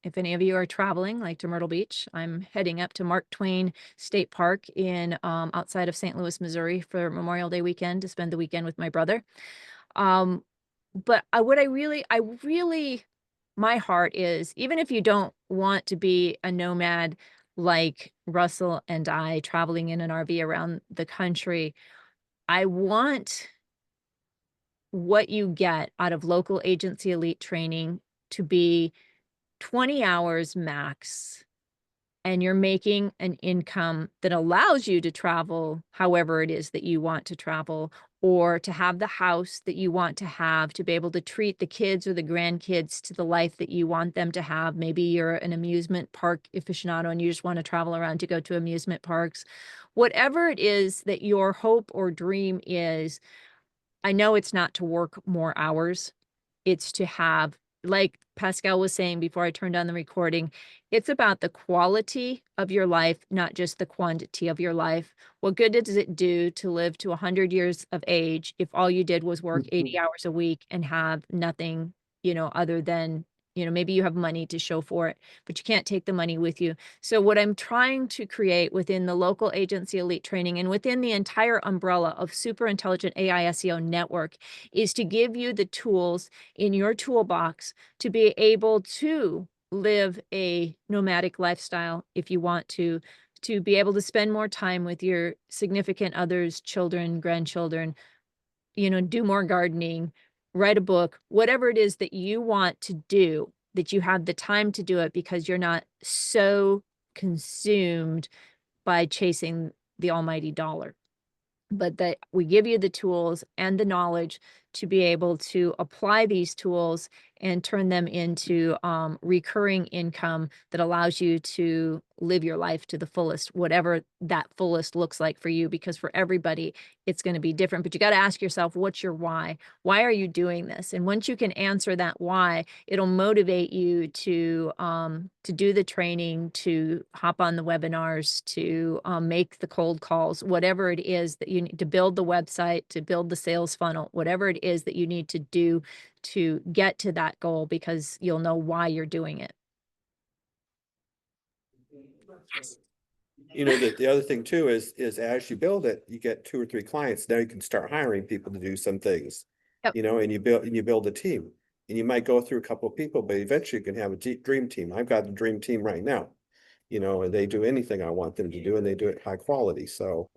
if any of you are traveling, like to Myrtle Beach, I'm heading up to Mark Twain State Park in outside of St. Louis, Missouri for Memorial Day weekend to spend the weekend with my brother. Um, but I really, my heart is, even if you don't want to be a nomad like Russell and I traveling in an RV around the country, I want what you get out of local agency elite training to be 20 hours max, and you're making an income that allows you to travel however it is that you want to travel, or to have the house that you want to have, to be able to treat the kids or the grandkids to the life that you want them to have. Maybe you're an amusement park aficionado and you just want to travel around to go to amusement parks. Whatever it is that your hope or dream is, I know it's not to work more hours. It's to have, like Pascal was saying before I turned on the recording, it's about the quality of your life, not just the quantity of your life. What good does it do to live to 100 years of age if all you did was work 80 hours a week and have nothing, other than maybe you have money to show for it, but you can't take the money with you. So what I'm trying to create within the local agency elite training and within the entire umbrella of super intelligent AI SEO network is to give you the tools in your toolbox to be able to live a nomadic lifestyle if you want to be able to spend more time with your significant others, children, grandchildren, do more gardening, write a book, whatever it is that you want to do, that you have the time to do it because you're not so consumed by chasing the almighty dollar. But that we give you the tools and the knowledge to be able to apply these tools and turn them into recurring income that allows you to live your life to the fullest, whatever that fullest looks like for you, because for everybody, it's going to be different. But you got to ask yourself, what's your why? Why are you doing this? And once you can answer that why, it'll motivate you to do the training, to hop on the webinars, to make the cold calls, whatever it is that you need to build the website, to build the sales funnel, whatever it is that you need to do to get to that goal, because you'll know why you're doing it. The other thing too is as you build it, you get 2 or 3 clients. Now you can start hiring people to do some things. Yep. And you build a team, and you might go through a couple of people, but eventually you can have a dream team. I've got a dream team right now, and they do anything I want them to do, and they do it high quality. So,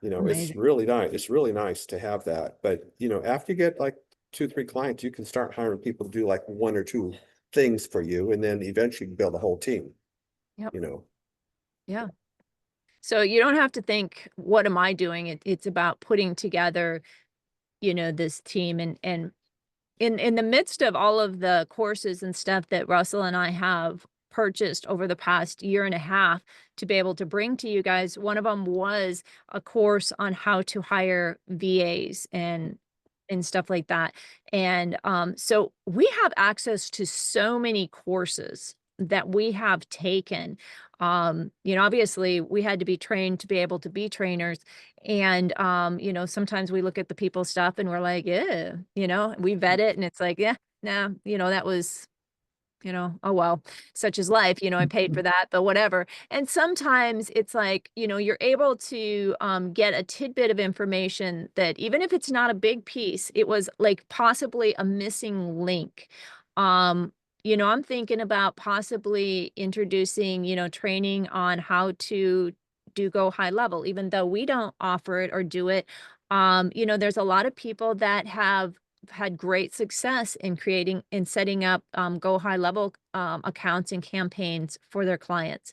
it's Amazing. really nice. It's really nice to have that. But, after you get like 2, 3 clients, you can start hiring people to do like 1 or 2 things for you, and then eventually build a whole team. Yep. You know. Yeah. So you don't have to think, what am I doing? It's about putting together, this team, and in the midst of all of the courses and stuff that Russell and I have purchased over the past year and a half to be able to bring to you guys, one of them was a course on how to hire VAs and stuff like that. And so we have access to so many courses that we have taken. Obviously we had to be trained to be able to be trainers. And sometimes we look at the people stuff and we're like, yeah, we vet it and it's like, yeah, nah, that was, oh, well, such is life, I paid for that, but whatever. And sometimes it's like, you're able to get a tidbit of information that even if it's not a big piece, it was like possibly a missing link. I'm thinking about possibly introducing, training on how to go high level, even though we don't offer it or do it. There's a lot of people that have had great success in creating and setting up go high level accounts and campaigns for their clients.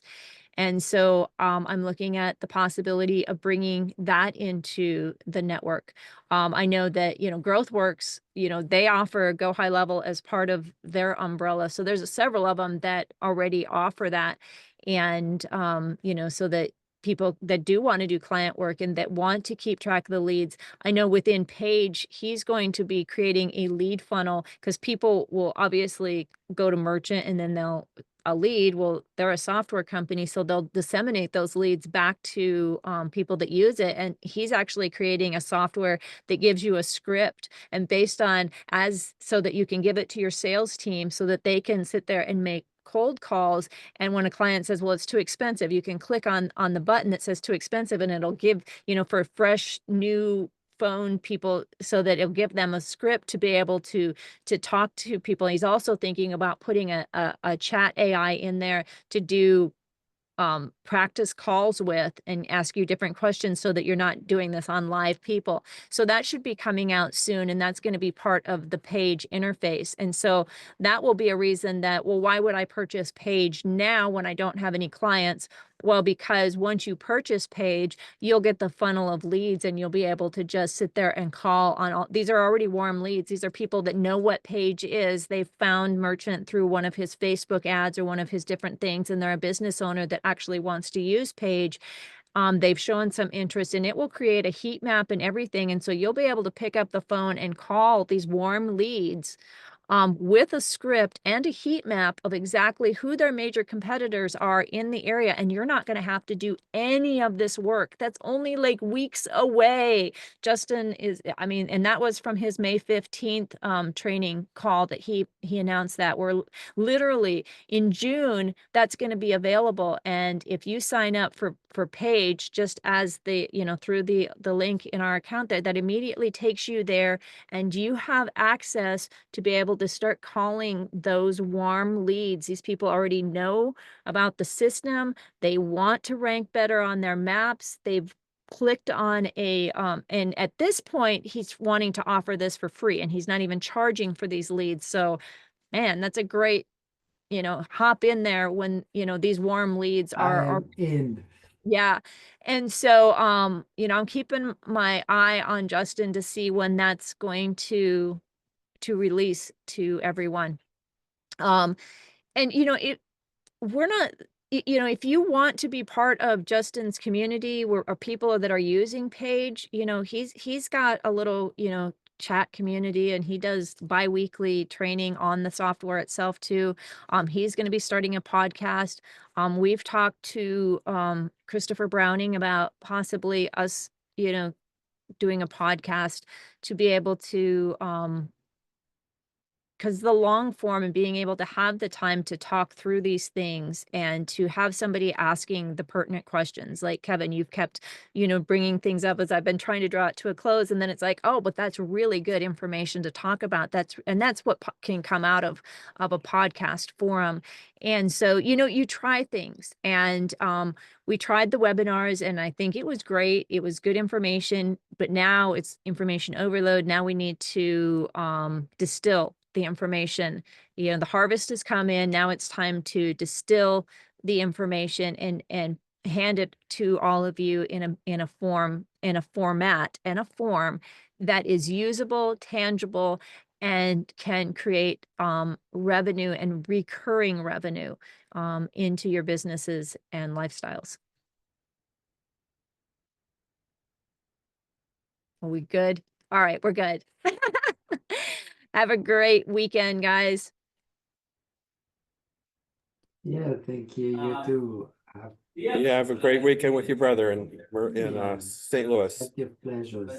And so I'm looking at the possibility of bringing that into the network. I know that, GrowthWorks, they offer Go High Level as part of their umbrella. So there's several of them that already offer that. And, so that people that do want to do client work and that want to keep track of the leads. I know within Page, he's going to be creating a lead funnel, because people will obviously go to merchant and then they'll a lead. Well, they're a software company, so they'll disseminate those leads back to people that use it. And he's actually creating a software that gives you a script, and based on so that you can give it to your sales team so that they can sit there and make cold calls. And when a client says, well, it's too expensive, you can click on the button that says too expensive, and it'll give, for fresh new phone people, so that it'll give them a script to be able to talk to people. He's also thinking about putting a chat AI in there to do practice calls with and ask you different questions, so that you're not doing this on live people. So that should be coming out soon, and that's going to be part of the Page interface. And so that will be a reason that, well, why would I purchase Page now when I don't have any clients? Well, because once you purchase Page, you'll get the funnel of leads, and you'll be able to just sit there and call on all. These are already warm leads. These are people that know what Page is. They've found Merchant through one of his Facebook ads or one of his different things, and they're a business owner that actually wants to use Page. They've shown some interest, and it will create a heat map and everything. And so you'll be able to pick up the phone and call these warm leads with a script and a heat map of exactly who their major competitors are in the area. And you're not going to have to do any of this work. That's only like weeks away. Justin is, I mean, and that was from his May 15th training call that he announced that we're literally in June, that's going to be available. And if you sign up for Page, just as the, you know, through the link in our account there, that immediately takes you there, and you have access to be able to start calling those warm leads. These people already know about the system. They want to rank better on their maps. They've clicked on a and at this point he's wanting to offer this for free, and he's not even charging for these leads. So man, that's a great, you know, hop in there when, you know, these warm leads are I'm in. yeah. And so you know, I'm keeping my eye on Justin to see when that's going to release to everyone. And you know, we're not, you know, if you want to be part of Justin's community, or people that are using Page, you know, he's got a little, you know, chat community, and he does bi-weekly training on the software itself too. He's going to be starting a podcast. We've talked to Christopher Browning about possibly us, you know, doing a podcast to be able to because the long form and being able to have the time to talk through these things and to have somebody asking the pertinent questions, like Kevin, you've kept, you know, bringing things up as I've been trying to draw it to a close, and then it's like, oh, but that's really good information to talk about. That's what can come out of a podcast forum. And so, you know, you try things, and we tried the webinars, and I think it was great. It was good information, but now it's information overload. Now we need to distill the information. You know, the harvest has come in. Now it's time to distill the information and hand it to all of you in a format and a form that is usable, tangible, and can create revenue and recurring revenue into your businesses and lifestyles. Are we good? All right, we're good. Have a great weekend, guys. Yeah, thank you. You too. Yeah, have a great weekend with your brother, and we're in Yeah. St. Louis. At your pleasures.